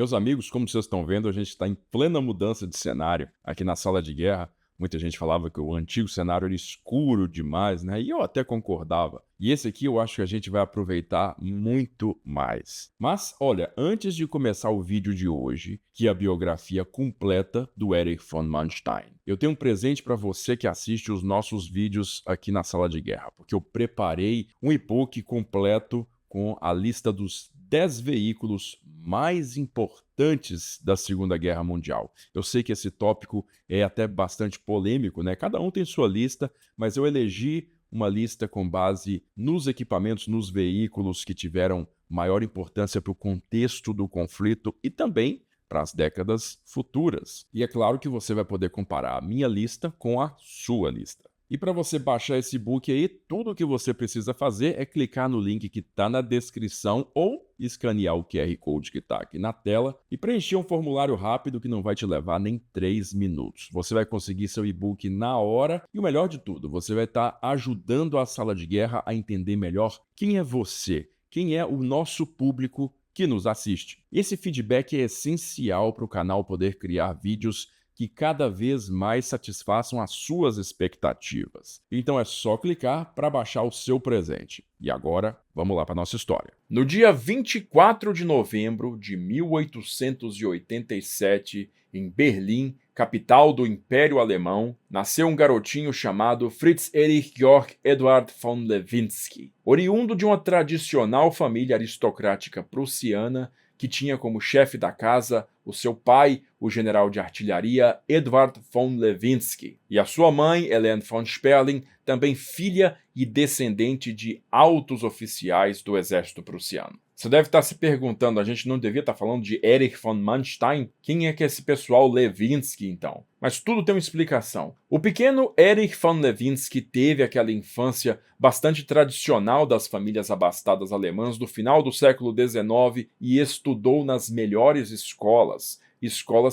Meus amigos, como vocês estão vendo, a gente está em plena mudança de cenário aqui na sala de guerra. Muita gente falava que o antigo cenário era escuro demais, né? E eu até concordava. E esse aqui eu acho que a gente vai aproveitar muito mais. Mas, olha, antes de começar o vídeo de hoje, que é a biografia completa do Erich von Manstein, eu tenho um presente para você que assiste os nossos vídeos aqui na sala de guerra, porque eu preparei um e-book completo com a lista dos 10 veículos mais importantes da Segunda Guerra Mundial. Eu sei que esse tópico é até bastante polêmico, né? Cada um tem sua lista, mas eu elegi uma lista com base nos equipamentos, nos veículos que tiveram maior importância para o contexto do conflito e também para as décadas futuras. E é claro que você vai poder comparar a minha lista com a sua lista. E para você baixar esse book aí, tudo o que você precisa fazer é clicar no link que está na descrição ou escanear o QR Code que está aqui na tela e preencher um formulário rápido que não vai te levar nem 3 minutos. Você vai conseguir seu e-book na hora e o melhor de tudo, você vai estar ajudando a sala de guerra a entender melhor quem é você, quem é o nosso público que nos assiste. Esse feedback é essencial para o canal poder criar vídeos que cada vez mais satisfaçam as suas expectativas. Então é só clicar para baixar o seu presente. E agora, vamos lá para a nossa história. No dia 24 de novembro de 1887, em Berlim, capital do Império Alemão, nasceu um garotinho chamado Fritz Erich Georg Eduard von Lewinsky, oriundo de uma tradicional família aristocrática prussiana que tinha como chefe da casa o seu pai, o general de artilharia Eduard von Lewinsky, e a sua mãe, Helene von Sperling, também filha e descendente de altos oficiais do exército prussiano. Você deve estar se perguntando, a gente não devia estar falando de Erich von Manstein? Quem é que é esse pessoal Lewinsky, então? Mas tudo tem uma explicação. O pequeno Erich von Lewinsky teve aquela infância bastante tradicional das famílias abastadas alemãs do final do século XIX e estudou nas melhores escolas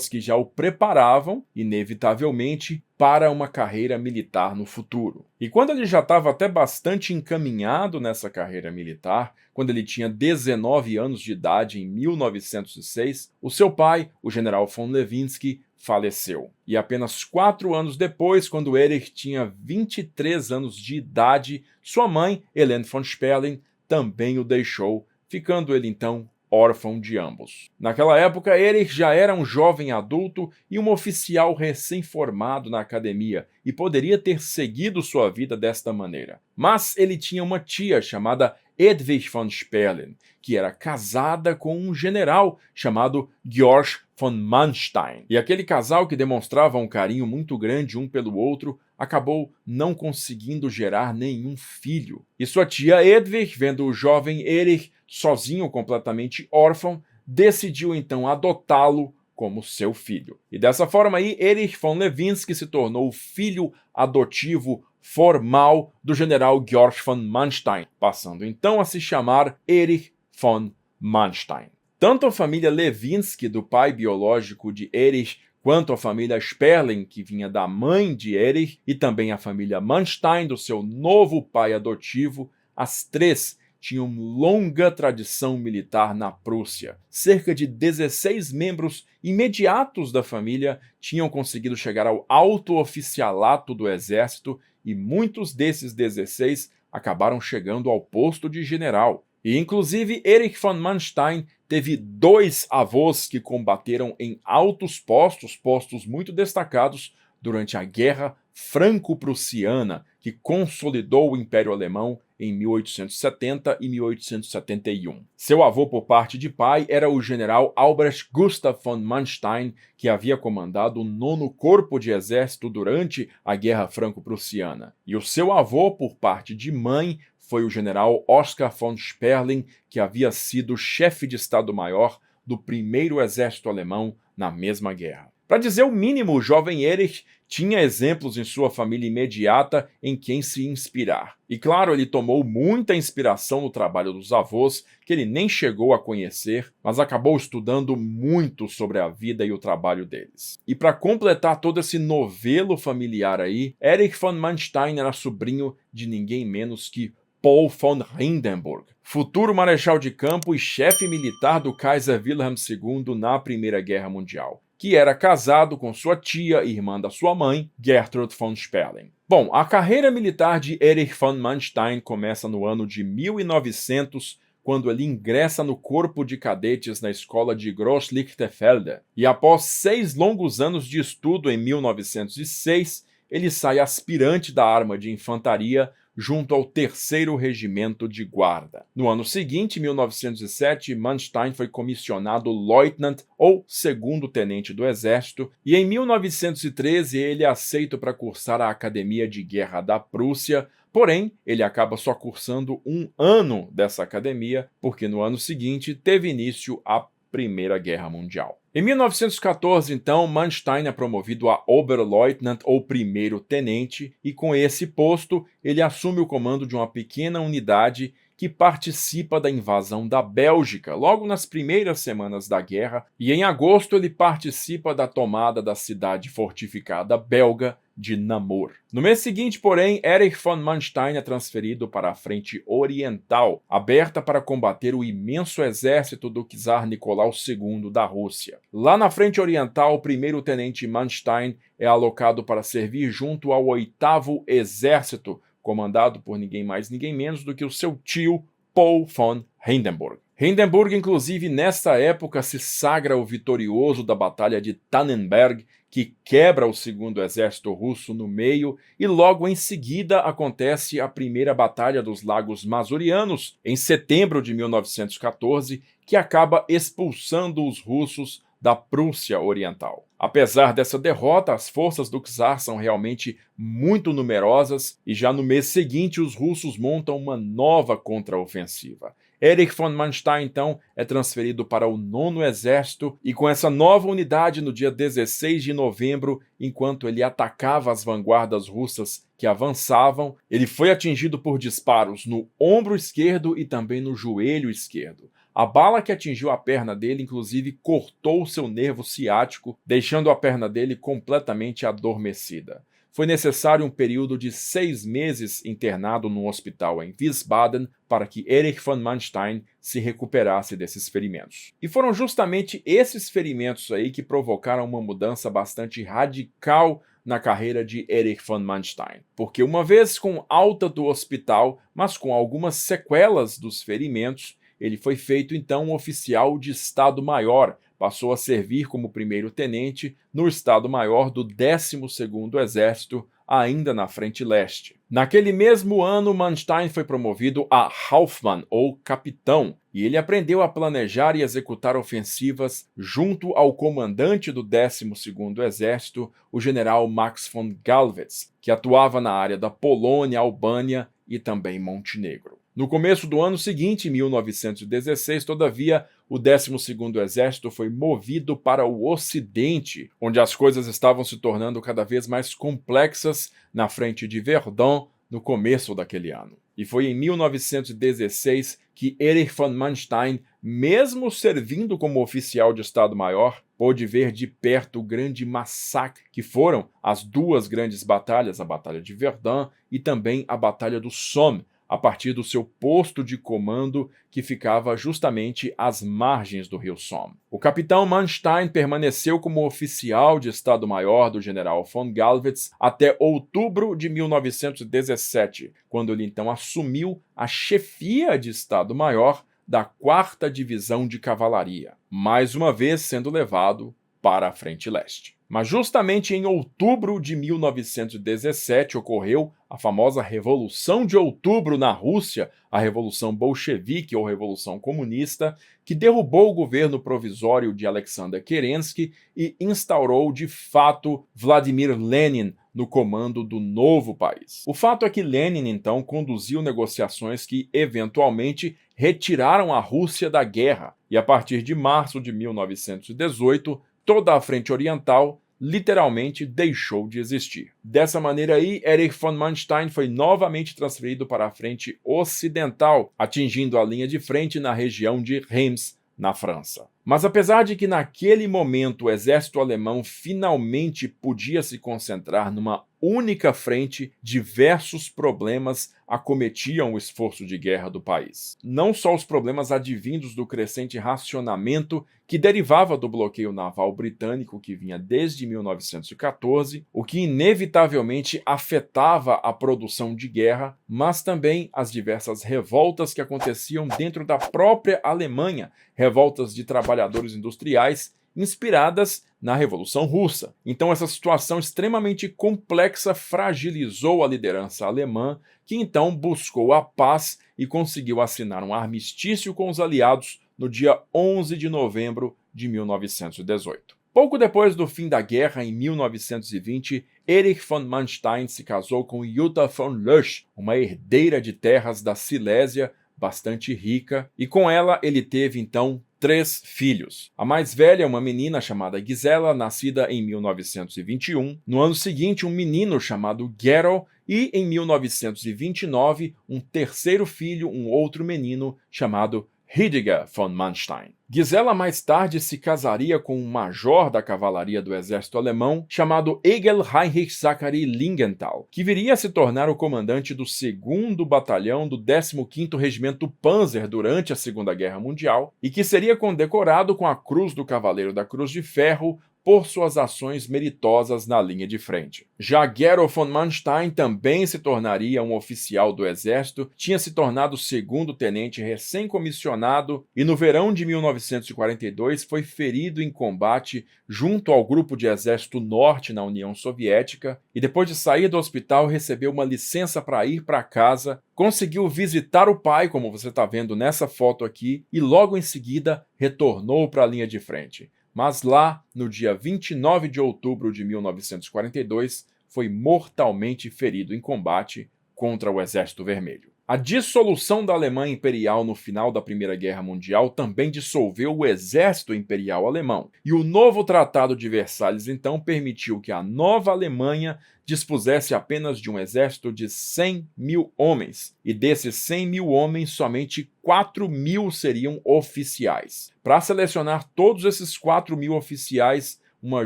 que já o preparavam, inevitavelmente, para uma carreira militar no futuro. E quando ele já estava até bastante encaminhado nessa carreira militar, quando ele tinha 19 anos de idade em 1906, o seu pai, o general von Lewinsky, faleceu. E apenas 4 anos depois, quando Erich tinha 23 anos de idade, sua mãe, Helene von Sperling, também o deixou, ficando ele então órfão de ambos. Naquela época, Erich já era um jovem adulto e um oficial recém-formado na academia e poderia ter seguido sua vida desta maneira. Mas ele tinha uma tia chamada Hedwig von Sperling, que era casada com um general chamado Georg von Manstein. E aquele casal, que demonstrava um carinho muito grande um pelo outro, acabou não conseguindo gerar nenhum filho. E sua tia Hedwig, vendo o jovem Erich sozinho, completamente órfão, decidiu então adotá-lo como seu filho. E dessa forma aí, Erich von Lewinsky se tornou o filho adotivo formal do general Georg von Manstein, passando então a se chamar Erich von Manstein. Tanto a família Lewinsky, do pai biológico de Erich, quanto a família Sperling, que vinha da mãe de Erich, e também a família Manstein, do seu novo pai adotivo, as três tinham longa tradição militar na Prússia. Cerca de 16 membros imediatos da família tinham conseguido chegar ao alto oficialato do exército e muitos desses 16 acabaram chegando ao posto de general. E inclusive Erich von Manstein teve 2 avós que combateram em altos postos muito destacados durante a Guerra Franco-Prussiana, que consolidou o Império Alemão em 1870 e 1871. Seu avô por parte de pai era o general Albrecht Gustav von Manstein, que havia comandado o 9º Corpo de Exército durante a Guerra Franco-Prussiana. E o seu avô por parte de mãe foi o general Oskar von Sperling, que havia sido chefe de Estado-Maior do 1º Exército Alemão na mesma guerra. Para dizer o mínimo, o jovem Erich tinha exemplos em sua família imediata em quem se inspirar. E claro, ele tomou muita inspiração no trabalho dos avós, que ele nem chegou a conhecer, mas acabou estudando muito sobre a vida e o trabalho deles. E para completar todo esse novelo familiar aí, Erich von Manstein era sobrinho de ninguém menos que Paul von Hindenburg, futuro marechal de campo e chefe militar do Kaiser Wilhelm II na Primeira Guerra Mundial, que era casado com sua tia, irmã da sua mãe, Gertrud von Sperling. Bom, a carreira militar de Erich von Manstein começa no ano de 1900, quando ele ingressa no corpo de cadetes na escola de Groß-Lichterfelde, e após 6 longos anos de estudo em 1906, ele sai aspirante da arma de infantaria junto ao 3º Regimento de Guarda. No ano seguinte, 1907, Manstein foi comissionado Leutnant ou 2º Tenente do Exército, e em 1913 ele é aceito para cursar a Academia de Guerra da Prússia. Porém, ele acaba só cursando 1 ano dessa academia, porque no ano seguinte teve início a Primeira Guerra Mundial. Em 1914, então, Manstein é promovido a Oberleutnant ou 1º Tenente, e com esse posto ele assume o comando de uma pequena unidade que participa da invasão da Bélgica logo nas primeiras semanas da guerra, e em agosto ele participa da tomada da cidade fortificada belga de Namur. No mês seguinte, porém, Erich von Manstein é transferido para a frente oriental, aberta para combater o imenso exército do czar Nicolau II da Rússia. Lá na frente oriental, o 1º Tenente Manstein é alocado para servir junto ao 8º Exército, comandado por ninguém mais, ninguém menos do que o seu tio, Paul von Hindenburg. Hindenburg, inclusive, nesta época, se sagra o vitorioso da Batalha de Tannenberg, que quebra o 2º Exército Russo no meio, e logo em seguida acontece a Primeira Batalha dos Lagos Masurianos, em setembro de 1914, que acaba expulsando os russos da Prússia Oriental. Apesar dessa derrota, as forças do czar são realmente muito numerosas, e já no mês seguinte os russos montam uma nova contraofensiva. Erich von Manstein, então, é transferido para o 9º Exército, e com essa nova unidade, no dia 16 de novembro, enquanto ele atacava as vanguardas russas que avançavam, ele foi atingido por disparos no ombro esquerdo e também no joelho esquerdo. A bala que atingiu a perna dele, inclusive, cortou seu nervo ciático, deixando a perna dele completamente adormecida. Foi necessário um período de 6 meses internado num hospital em Wiesbaden para que Erich von Manstein se recuperasse desses ferimentos. E foram justamente esses ferimentos aí que provocaram uma mudança bastante radical na carreira de Erich von Manstein, porque uma vez com alta do hospital, mas com algumas sequelas dos ferimentos, ele foi feito então um oficial de Estado-Maior, passou a servir como 1º Tenente no Estado-Maior do 12º Exército, ainda na Frente Leste. Naquele mesmo ano, Manstein foi promovido a Hauptmann, ou capitão, e ele aprendeu a planejar e executar ofensivas junto ao comandante do 12º Exército, o general Max von Gallwitz, que atuava na área da Polônia, Albânia e também Montenegro. No começo do ano seguinte, 1916, todavia, o 12º Exército foi movido para o Ocidente, onde as coisas estavam se tornando cada vez mais complexas na frente de Verdun no começo daquele ano. E foi em 1916 que Erich von Manstein, mesmo servindo como oficial de Estado-Maior, pôde ver de perto o grande massacre que foram as 2 grandes batalhas, a Batalha de Verdun e também a Batalha do Somme, a partir do seu posto de comando que ficava justamente às margens do rio Somme. O capitão Manstein permaneceu como oficial de Estado-Maior do general von Gallwitz até outubro de 1917, quando ele então assumiu a chefia de Estado-Maior da 4ª Divisão de Cavalaria, mais uma vez sendo levado para a Frente Leste. Mas justamente em outubro de 1917 ocorreu a famosa Revolução de Outubro na Rússia, a Revolução Bolchevique ou Revolução Comunista, que derrubou o governo provisório de Alexander Kerensky e instaurou de fato Vladimir Lenin no comando do novo país. O fato é que Lenin então conduziu negociações que eventualmente retiraram a Rússia da guerra, e a partir de março de 1918, toda a frente oriental literalmente deixou de existir. Dessa maneira aí, Erich von Manstein foi novamente transferido para a frente ocidental, atingindo a linha de frente na região de Reims, na França. Mas apesar de que naquele momento o exército alemão finalmente podia se concentrar numa única frente, diversos problemas acometiam o esforço de guerra do país. Não só os problemas advindos do crescente racionamento que derivava do bloqueio naval britânico que vinha desde 1914, o que inevitavelmente afetava a produção de guerra, mas também as diversas revoltas que aconteciam dentro da própria Alemanha, revoltas de trabalhadores industriais inspiradas na Revolução Russa. Então essa situação extremamente complexa fragilizou a liderança alemã, que então buscou a paz e conseguiu assinar um armistício com os aliados no dia 11 de novembro de 1918. Pouco depois do fim da guerra, em 1920, Erich von Manstein se casou com Jutta von Lösch, uma herdeira de terras da Silésia, bastante rica, e com ela ele teve então 3 filhos. A mais velha, uma menina chamada Gisela, nascida em 1921. No ano seguinte, um menino chamado Gerol. E em 1929, um terceiro filho, um outro menino chamado Rüdiger von Manstein. Gisela mais tarde se casaria com um major da cavalaria do exército alemão chamado Egil Heinrich Zachary Lingenthal, que viria a se tornar o comandante do 2º Batalhão do 15º Regimento Panzer durante a Segunda Guerra Mundial e que seria condecorado com a Cruz do Cavaleiro da Cruz de Ferro por suas ações meritosas na linha de frente. Já Gerold von Manstein também se tornaria um oficial do exército, tinha se tornado 2º tenente recém-comissionado e no verão de 1942 foi ferido em combate junto ao Grupo de Exército Norte na União Soviética e depois de sair do hospital recebeu uma licença para ir para casa, conseguiu visitar o pai, como você está vendo nessa foto aqui, e logo em seguida retornou para a linha de frente. Mas lá, no dia 29 de outubro de 1942, foi mortalmente ferido em combate contra o Exército Vermelho. A dissolução da Alemanha Imperial no final da Primeira Guerra Mundial também dissolveu o Exército Imperial Alemão, e o novo Tratado de Versalhes então permitiu que a nova Alemanha dispusesse apenas de um exército de 100.000 homens, e desses 100.000 homens, somente 4.000 seriam oficiais. Para selecionar todos esses 4.000 oficiais, uma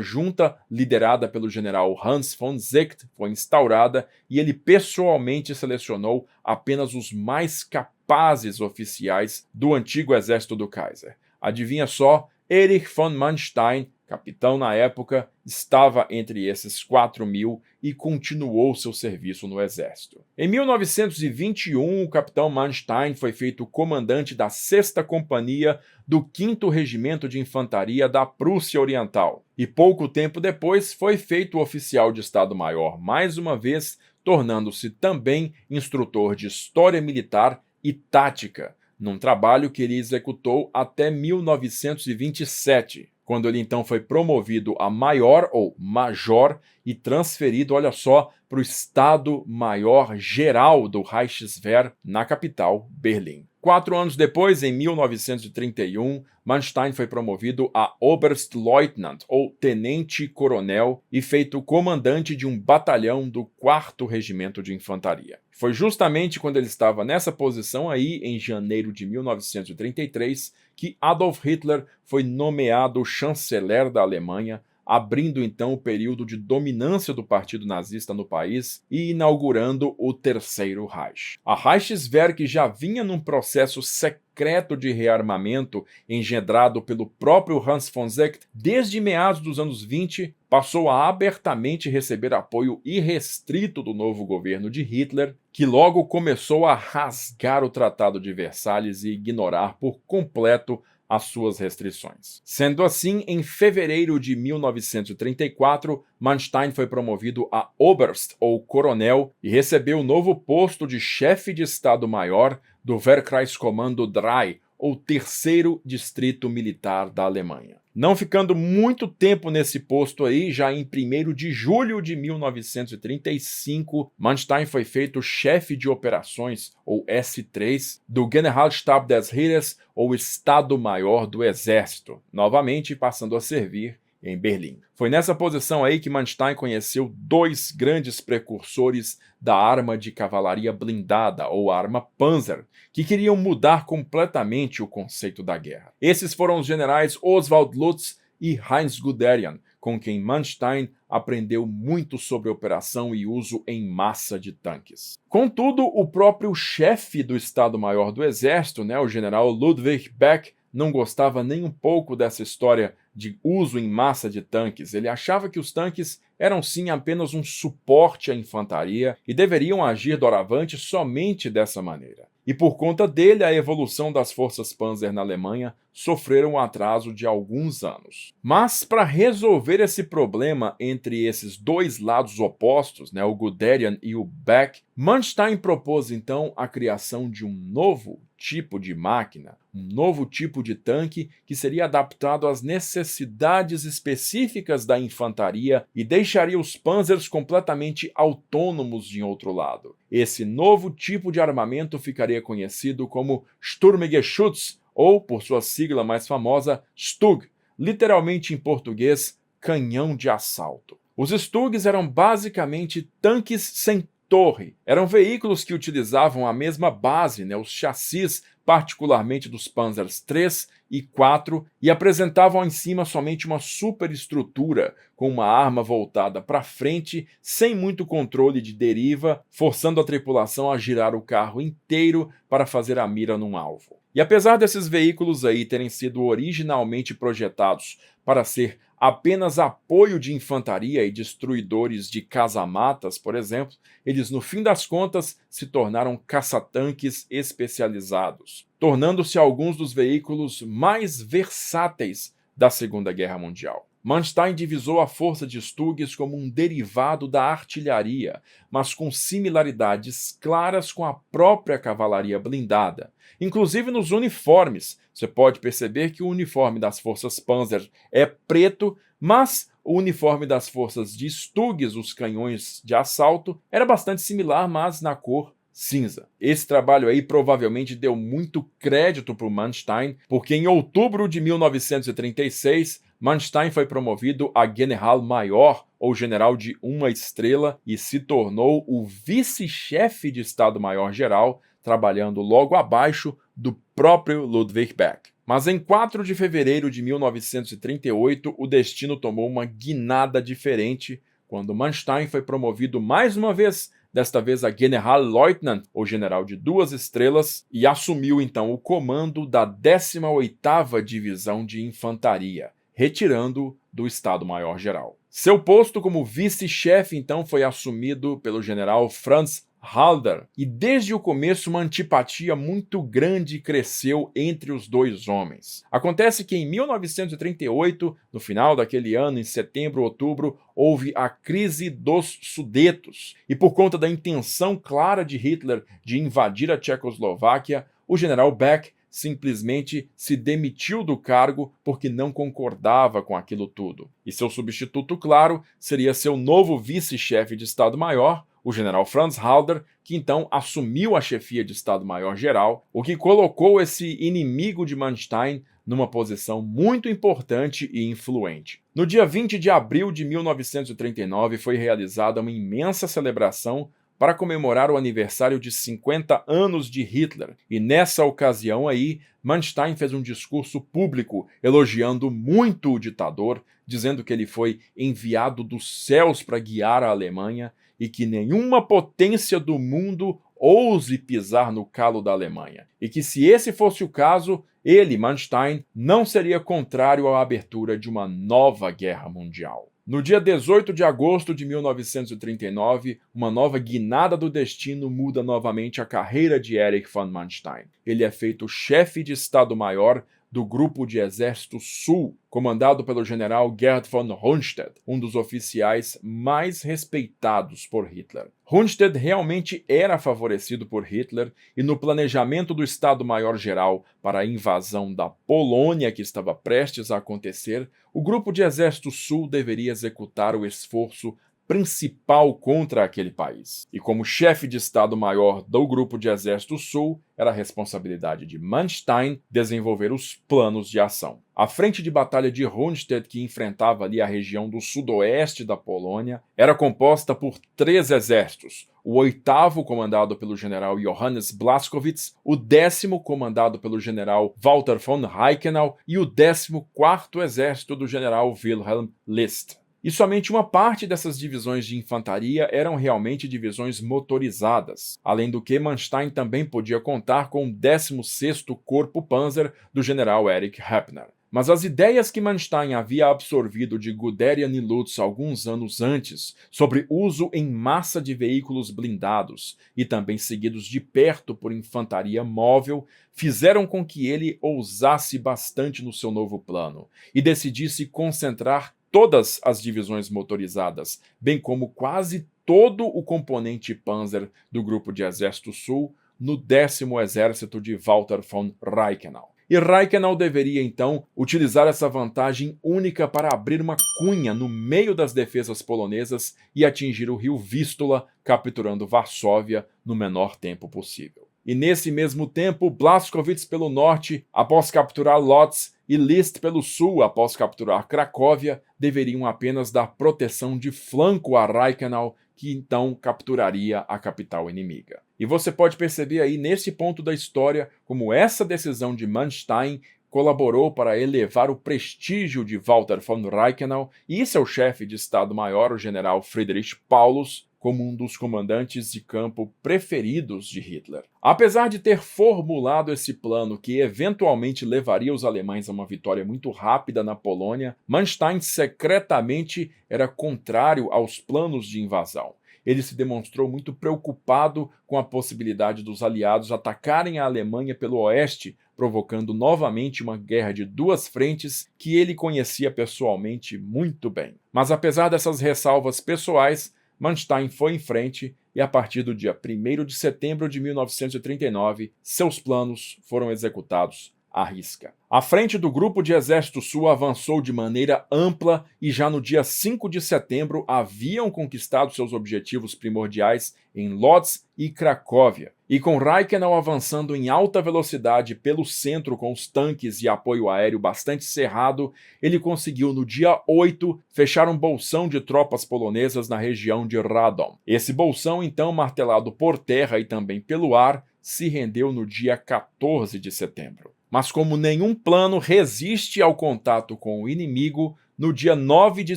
junta liderada pelo general Hans von Seeckt foi instaurada e ele pessoalmente selecionou apenas os mais capazes oficiais do antigo exército do Kaiser. Adivinha só, Erich von Manstein, capitão na época, estava entre esses 4.000 e continuou seu serviço no exército. Em 1921, o capitão Manstein foi feito comandante da 6ª Companhia do 5º Regimento de Infantaria da Prússia Oriental. E pouco tempo depois foi feito oficial de Estado-Maior mais uma vez, tornando-se também instrutor de História Militar e Tática, num trabalho que ele executou até 1927, quando ele então foi promovido a maior ou major e transferido, olha só, para o Estado-Maior Geral do Reichswehr na capital, Berlim. 4 anos depois, em 1931, Manstein foi promovido a Oberstleutnant, ou tenente-coronel, e feito comandante de um batalhão do 4º Regimento de Infantaria. Foi justamente quando ele estava nessa posição aí, em janeiro de 1933, que Adolf Hitler foi nomeado chanceler da Alemanha, abrindo então o período de dominância do partido nazista no país e inaugurando o Terceiro Reich. A Reichswehr, que já vinha num processo secreto de rearmamento engendrado pelo próprio Hans von Seeckt desde meados dos anos 20, passou a abertamente receber apoio irrestrito do novo governo de Hitler, que logo começou a rasgar o Tratado de Versalhes e ignorar por completo as suas restrições. Sendo assim, em fevereiro de 1934, Manstein foi promovido a Oberst, ou coronel, e recebeu o novo posto de chefe de Estado-Maior do Wehrkreiskommando III, ou 3º Distrito Militar da Alemanha. Não ficando muito tempo nesse posto aí, já em 1º de julho de 1935, Manstein foi feito chefe de operações, ou S3, do Generalstab des Heeres, ou Estado-Maior do Exército, novamente passando a servir em Berlim. Foi nessa posição aí que Manstein conheceu 2 grandes precursores da arma de cavalaria blindada, ou arma Panzer, que queriam mudar completamente o conceito da guerra. Esses foram os generais Oswald Lutz e Heinz Guderian, com quem Manstein aprendeu muito sobre operação e uso em massa de tanques. Contudo, o próprio chefe do Estado-Maior do Exército, o general Ludwig Beck, não gostava nem um pouco dessa história de uso em massa de tanques. Ele achava que os tanques eram sim apenas um suporte à infantaria e deveriam agir doravante somente dessa maneira. E por conta dele, a evolução das forças Panzer na Alemanha sofreram um atraso de alguns anos. Mas, para resolver esse problema entre esses dois lados opostos, o Guderian e o Beck, Manstein propôs então a criação de um novo tipo de máquina, um novo tipo de tanque que seria adaptado às necessidades específicas da infantaria e deixaria os Panzers completamente autônomos em outro lado. Esse novo tipo de armamento ficaria conhecido como Sturmgeschütz, ou, por sua sigla mais famosa, Stug, literalmente em português, canhão de assalto. Os Stugs eram basicamente tanques sem torre. Eram veículos que utilizavam a mesma base, os chassis, particularmente dos Panzers III e IV, e apresentavam em cima somente uma superestrutura com uma arma voltada para frente, sem muito controle de deriva, forçando a tripulação a girar o carro inteiro para fazer a mira num alvo. E apesar desses veículos aí terem sido originalmente projetados para ser apenas apoio de infantaria e destruidores de casamatas, por exemplo, eles no fim das contas se tornaram caça-tanques especializados, tornando-se alguns dos veículos mais versáteis da Segunda Guerra Mundial. Manstein divisou a força de Stugs como um derivado da artilharia, mas com similaridades claras com a própria cavalaria blindada. Inclusive nos uniformes, você pode perceber que o uniforme das forças Panzer é preto, mas o uniforme das forças de Stugs, os canhões de assalto, era bastante similar, mas na cor cinza. Esse trabalho aí provavelmente deu muito crédito para o Manstein, porque em outubro de 1936, Manstein foi promovido a Generalmajor, ou general de 1 estrela, e se tornou o vice-chefe de Estado-Maior-Geral, trabalhando logo abaixo do próprio Ludwig Beck. Mas em 4 de fevereiro de 1938, o destino tomou uma guinada diferente, quando Manstein foi promovido mais uma vez, desta vez a Generalleutnant, ou general de 2 estrelas, e assumiu então o comando da 18ª Divisão de Infantaria, retirando do Estado-Maior-Geral. Seu posto como vice-chefe então foi assumido pelo general Franz Halder, e desde o começo uma antipatia muito grande cresceu entre os dois homens. Acontece que em 1938, no final daquele ano, em setembro, outubro, houve a crise dos Sudetos, e por conta da intenção clara de Hitler de invadir a Tchecoslováquia, o general Beck simplesmente se demitiu do cargo porque não concordava com aquilo tudo. E seu substituto, claro, seria seu novo vice-chefe de Estado-Maior, o general Franz Halder, que então assumiu a chefia de Estado-Maior-Geral, o que colocou esse inimigo de Manstein numa posição muito importante e influente. No dia 20 de abril de 1939 foi realizada uma imensa celebração para comemorar o aniversário de 50 anos de Hitler, e nessa ocasião aí, Manstein fez um discurso público elogiando muito o ditador, dizendo que ele foi enviado dos céus para guiar a Alemanha e que nenhuma potência do mundo ouse pisar no calo da Alemanha, e que se esse fosse o caso, ele, Manstein, não seria contrário à abertura de uma nova guerra mundial. No dia 18 de agosto de 1939, uma nova guinada do destino muda novamente a carreira de Erich von Manstein. Ele é feito chefe de Estado-Maior do Grupo de Exército Sul, comandado pelo general Gerd von Rundstedt, um dos oficiais mais respeitados por Hitler. Rundstedt realmente era favorecido por Hitler e no planejamento do Estado-Maior-Geral para a invasão da Polônia que estava prestes a acontecer, o Grupo de Exército Sul deveria executar o esforço principal contra aquele país. E como chefe de Estado-Maior do Grupo de Exército Sul, era a responsabilidade de Manstein desenvolver os planos de ação. A frente de batalha de Rundstedt, que enfrentava ali a região do sudoeste da Polônia, era composta por 3 exércitos. O 8º, comandado pelo general Johannes Blaskowitz, o 10º, comandado pelo general Walter von Reichenau, e o 14º Exército do general Wilhelm List. E somente uma parte dessas divisões de infantaria eram realmente divisões motorizadas, além do que Manstein também podia contar com o 16º Corpo Panzer do general Erich Hoeppner. Mas as ideias que Manstein havia absorvido de Guderian e Lutz alguns anos antes sobre uso em massa de veículos blindados e também seguidos de perto por infantaria móvel fizeram com que ele ousasse bastante no seu novo plano e decidisse concentrar todas as divisões motorizadas, bem como quase todo o componente Panzer do Grupo de Exército Sul no 10º Exército de Walter von Reichenau. E Reichenau deveria, então, utilizar essa vantagem única para abrir uma cunha no meio das defesas polonesas e atingir o rio Vístula, capturando Varsóvia no menor tempo possível. E nesse mesmo tempo, Blaskowitz pelo norte, após capturar Lodz, e List pelo sul, após capturar Cracóvia, deveriam apenas dar proteção de flanco a Reichenau, que então capturaria a capital inimiga. E você pode perceber aí nesse ponto da história como essa decisão de Manstein colaborou para elevar o prestígio de Walter von Reichenau e seu chefe de Estado-Maior, o general Friedrich Paulus, como um dos comandantes de campo preferidos de Hitler. Apesar de ter formulado esse plano que eventualmente levaria os alemães a uma vitória muito rápida na Polônia, Manstein secretamente era contrário aos planos de invasão. Ele se demonstrou muito preocupado com a possibilidade dos aliados atacarem a Alemanha pelo oeste, provocando novamente uma guerra de duas frentes que ele conhecia pessoalmente muito bem. Mas apesar dessas ressalvas pessoais, Manstein foi em frente e, a partir do dia 1º de setembro de 1939, seus planos foram executados à risca. A frente do Grupo de Exército Sul avançou de maneira ampla e já no dia 5 de setembro haviam conquistado seus objetivos primordiais em Lodz e Cracóvia. E com Reichenau avançando em alta velocidade pelo centro com os tanques e apoio aéreo bastante cerrado, ele conseguiu no dia 8 fechar um bolsão de tropas polonesas na região de Radom. Esse bolsão, então martelado por terra e também pelo ar, se rendeu no dia 14 de setembro. Mas como nenhum plano resiste ao contato com o inimigo, no dia 9 de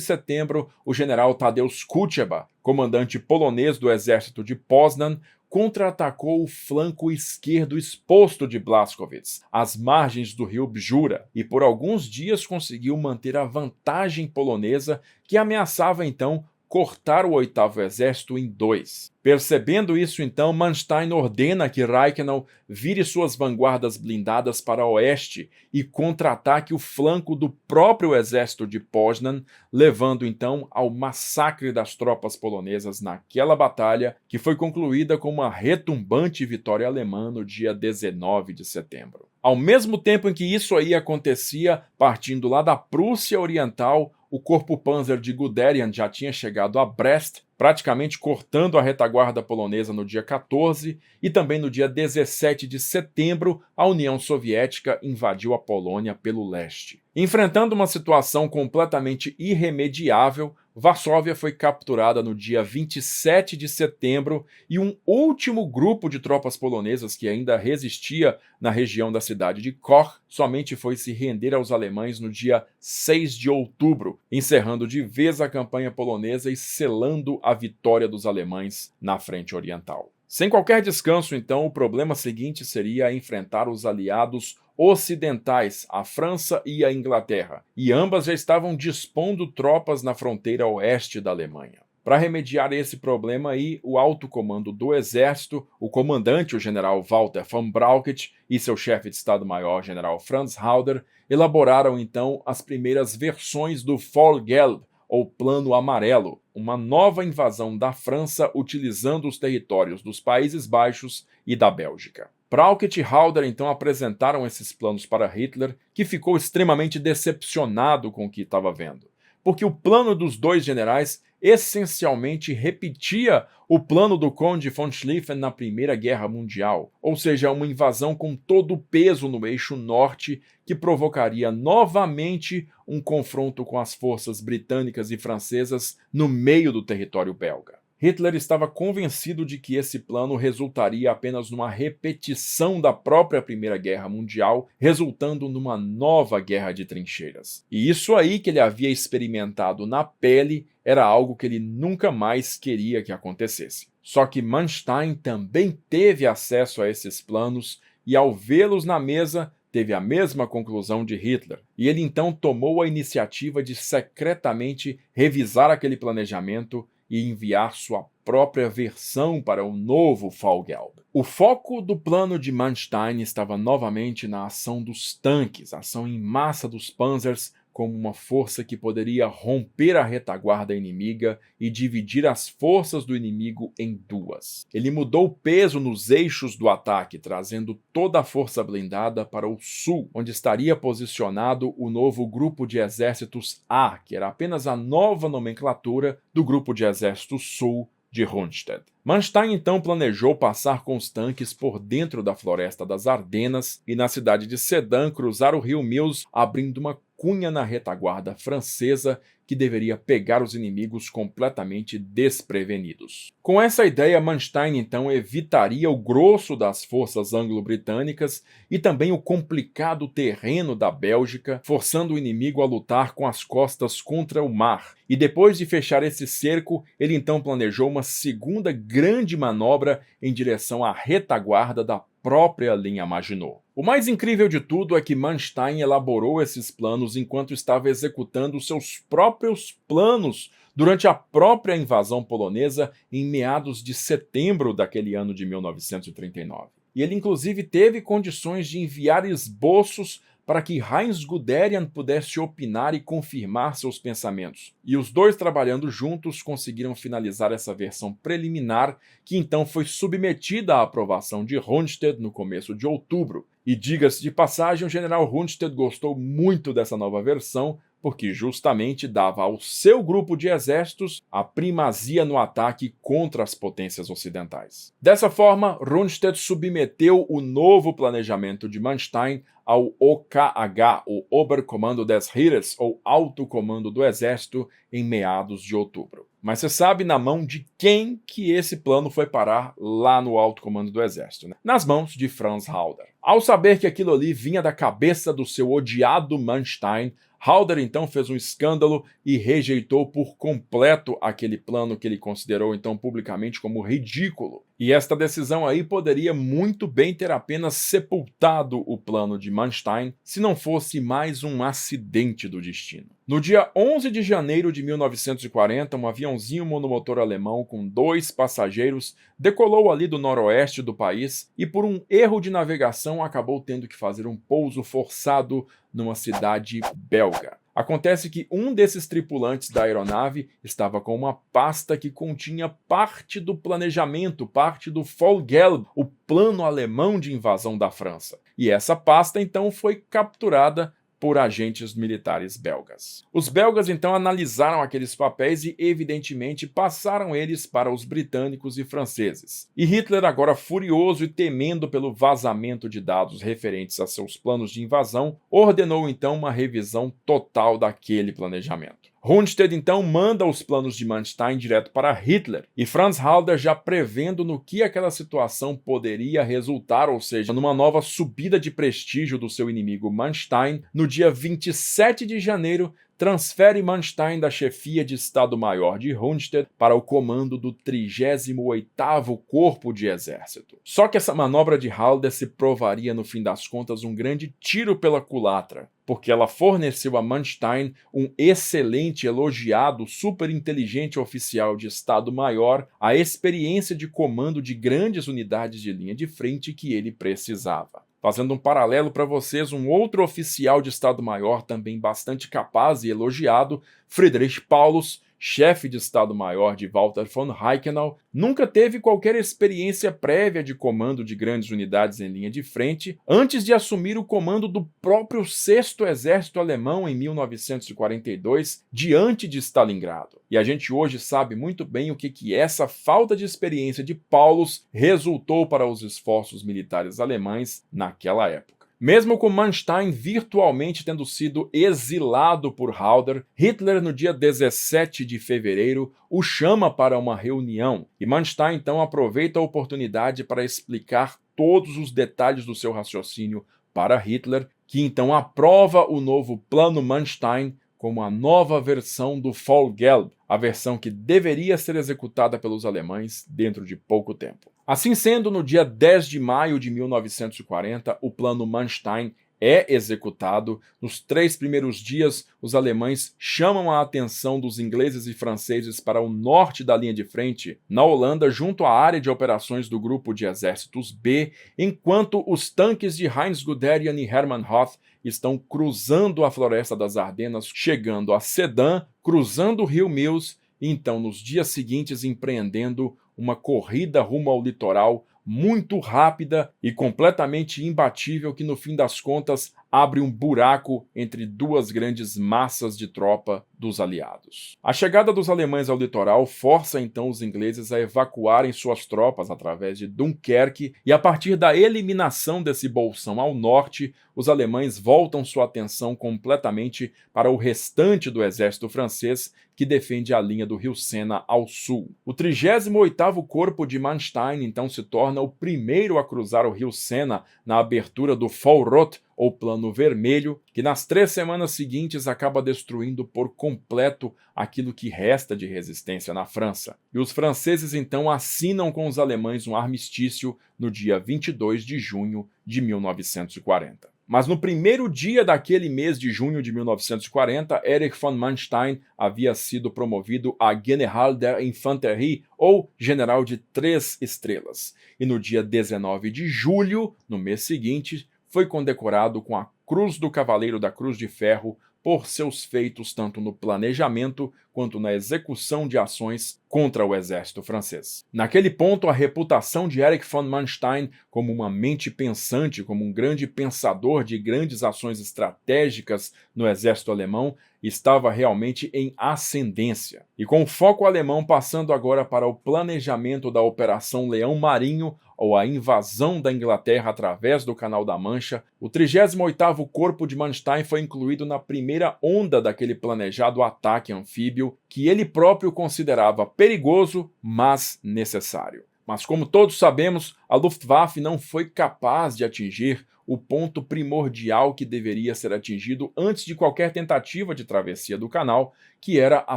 setembro, o general Tadeusz Kuczeba, comandante polonês do exército de Poznan, contra-atacou o flanco esquerdo exposto de Blaskowitz, às margens do rio Bjura, e por alguns dias conseguiu manter a vantagem polonesa que ameaçava então cortar o 8º Exército em dois. Percebendo isso, então, Manstein ordena que Reichenau vire suas vanguardas blindadas para oeste e contra-ataque o flanco do próprio exército de Poznan, levando então ao massacre das tropas polonesas naquela batalha, que foi concluída com uma retumbante vitória alemã no dia 19 de setembro. Ao mesmo tempo em que isso aí acontecia, partindo lá da Prússia Oriental, o corpo Panzer de Guderian já tinha chegado a Brest, praticamente cortando a retaguarda polonesa no dia 14, e também no dia 17 de setembro, a União Soviética invadiu a Polônia pelo leste. Enfrentando uma situação completamente irremediável, Varsóvia foi capturada no dia 27 de setembro e um último grupo de tropas polonesas que ainda resistia na região da cidade de Koch somente foi se render aos alemães no dia 6 de outubro, encerrando de vez a campanha polonesa e selando a vitória dos alemães na frente oriental. Sem qualquer descanso, então, o problema seguinte seria enfrentar os aliados ocidentais, a França e a Inglaterra, e ambas já estavam dispondo tropas na fronteira oeste da Alemanha. Para remediar esse problema aí, o alto comando do exército, o comandante, o general Walter von Brauchitsch, e seu chefe de Estado-Maior, general Franz Halder, elaboraram então as primeiras versões do Vollgelb, ou Plano Amarelo, uma nova invasão da França utilizando os territórios dos Países Baixos e da Bélgica. Brauchitsch e Halder então apresentaram esses planos para Hitler, que ficou extremamente decepcionado com o que estava vendo, porque o plano dos dois generais essencialmente repetia o plano do Conde von Schlieffen na Primeira Guerra Mundial, ou seja, uma invasão com todo o peso no eixo norte que provocaria novamente um confronto com as forças britânicas e francesas no meio do território belga. Hitler estava convencido de que esse plano resultaria apenas numa repetição da própria Primeira Guerra Mundial, resultando numa nova guerra de trincheiras. E isso aí que ele havia experimentado na pele era algo que ele nunca mais queria que acontecesse. Só que Manstein também teve acesso a esses planos e, ao vê-los na mesa, teve a mesma conclusão de Hitler, e ele então tomou a iniciativa de secretamente revisar aquele planejamento e enviar sua própria versão para o novo Fallgelb. O foco do plano de Manstein estava novamente na ação dos tanques, a ação em massa dos Panzers, como uma força que poderia romper a retaguarda inimiga e dividir as forças do inimigo em duas. Ele mudou o peso nos eixos do ataque, trazendo toda a força blindada para o sul, onde estaria posicionado o novo Grupo de Exércitos A, que era apenas a nova nomenclatura do Grupo de Exércitos Sul de Rundstedt. Manstein então planejou passar com os tanques por dentro da floresta das Ardenas e na cidade de Sedan cruzar o rio Meuse, abrindo uma cunha na retaguarda francesa que deveria pegar os inimigos completamente desprevenidos. Com essa ideia, Manstein então evitaria o grosso das forças anglo-britânicas e também o complicado terreno da Bélgica, forçando o inimigo a lutar com as costas contra o mar. E depois de fechar esse cerco, ele então planejou uma segunda grande manobra em direção à retaguarda da própria linha Maginot. O mais incrível de tudo é que Manstein elaborou esses planos enquanto estava executando seus próprios planos durante a própria invasão polonesa em meados de setembro daquele ano de 1939. E ele inclusive teve condições de enviar esboços para que Heinz Guderian pudesse opinar e confirmar seus pensamentos. E os dois trabalhando juntos conseguiram finalizar essa versão preliminar, que então foi submetida à aprovação de Rundstedt no começo de outubro. E diga-se de passagem, o general Rundstedt gostou muito dessa nova versão, porque justamente dava ao seu grupo de exércitos a primazia no ataque contra as potências ocidentais. Dessa forma, Rundstedt submeteu o novo planejamento de Manstein ao OKH, o Oberkommando des Heeres, ou Alto Comando do Exército, em meados de outubro. Mas você sabe na mão de quem que esse plano foi parar lá no Alto Comando do Exército, né? Nas mãos de Franz Halder. Ao saber que aquilo ali vinha da cabeça do seu odiado Manstein, Halder então fez um escândalo e rejeitou por completo aquele plano que ele considerou então publicamente como ridículo. E esta decisão aí poderia muito bem ter apenas sepultado o plano de Manstein se não fosse mais um acidente do destino. No dia 11 de janeiro de 1940, um aviãozinho monomotor alemão com 2 passageiros decolou ali do noroeste do país e por um erro de navegação acabou tendo que fazer um pouso forçado numa cidade belga. Acontece que um desses tripulantes da aeronave estava com uma pasta que continha parte do planejamento, parte do Fallgelb, o plano alemão de invasão da França. E essa pasta então foi capturada por agentes militares belgas. Os belgas então analisaram aqueles papéis e evidentemente passaram eles para os britânicos e franceses. E Hitler, agora furioso e temendo pelo vazamento de dados referentes a seus planos de invasão, ordenou então uma revisão total daquele planejamento. Rundstedt então manda os planos de Manstein direto para Hitler, e Franz Halder, já prevendo no que aquela situação poderia resultar, ou seja, numa nova subida de prestígio do seu inimigo Manstein, no dia 27 de janeiro, transfere Manstein da chefia de Estado-Maior de Rundstedt para o comando do 38º Corpo de Exército. Só que essa manobra de Halder se provaria, no fim das contas, um grande tiro pela culatra, porque ela forneceu a Manstein um excelente, elogiado, superinteligente oficial de Estado-Maior, a experiência de comando de grandes unidades de linha de frente que ele precisava. Fazendo um paralelo para vocês, um outro oficial de Estado-Maior também bastante capaz e elogiado, Friedrich Paulus, chefe de Estado-Maior de Walter von Reichenau, nunca teve qualquer experiência prévia de comando de grandes unidades em linha de frente antes de assumir o comando do próprio 6º Exército Alemão em 1942, diante de Stalingrado. E a gente hoje sabe muito bem o que essa falta de experiência de Paulus resultou para os esforços militares alemães naquela época. Mesmo com Manstein virtualmente tendo sido exilado por Halder, Hitler, no dia 17 de fevereiro, o chama para uma reunião, e Manstein então aproveita a oportunidade para explicar todos os detalhes do seu raciocínio para Hitler, que então aprova o novo Plano Manstein como a nova versão do Fallgelb, a versão que deveria ser executada pelos alemães dentro de pouco tempo. Assim sendo, no dia 10 de maio de 1940, o Plano Manstein é executado. Nos 3 primeiros dias, os alemães chamam a atenção dos ingleses e franceses para o norte da linha de frente, na Holanda, junto à área de operações do Grupo de Exércitos B, enquanto os tanques de Heinz Guderian e Hermann Hoth estão cruzando a Floresta das Ardenas, chegando a Sedan, cruzando o rio Meuse e então, nos dias seguintes, empreendendo uma corrida rumo ao litoral muito rápida e completamente imbatível que, no fim das contas, abre um buraco entre duas grandes massas de tropa dos aliados. A chegada dos alemães ao litoral força então os ingleses a evacuarem suas tropas através de Dunkerque, e a partir da eliminação desse bolsão ao norte, os alemães voltam sua atenção completamente para o restante do exército francês, que defende a linha do rio Sena ao sul. O 38º Corpo de Manstein então se torna o primeiro a cruzar o rio Sena na abertura do Vollrot, ou Plano Vermelho, que nas 3 semanas seguintes acaba destruindo por completo aquilo que resta de resistência na França. E os franceses então assinam com os alemães um armistício no dia 22 de junho de 1940. Mas no primeiro dia daquele mês de junho de 1940, Erich von Manstein havia sido promovido a General der Infanterie, ou General de 3 estrelas. E no dia 19 de julho, no mês seguinte, foi condecorado com a Cruz do Cavaleiro da Cruz de Ferro por seus feitos tanto no planejamento quanto na execução de ações contra o exército francês. Naquele ponto, a reputação de Erich von Manstein como uma mente pensante, como um grande pensador de grandes ações estratégicas no exército alemão, estava realmente em ascendência. E com o foco alemão passando agora para o planejamento da Operação Leão Marinho, ou a invasão da Inglaterra através do Canal da Mancha, o 38º Corpo de Manstein foi incluído na primeira onda daquele planejado ataque anfíbio que ele próprio considerava perigoso, mas necessário. Mas como todos sabemos, a Luftwaffe não foi capaz de atingir o ponto primordial que deveria ser atingido antes de qualquer tentativa de travessia do canal, que era a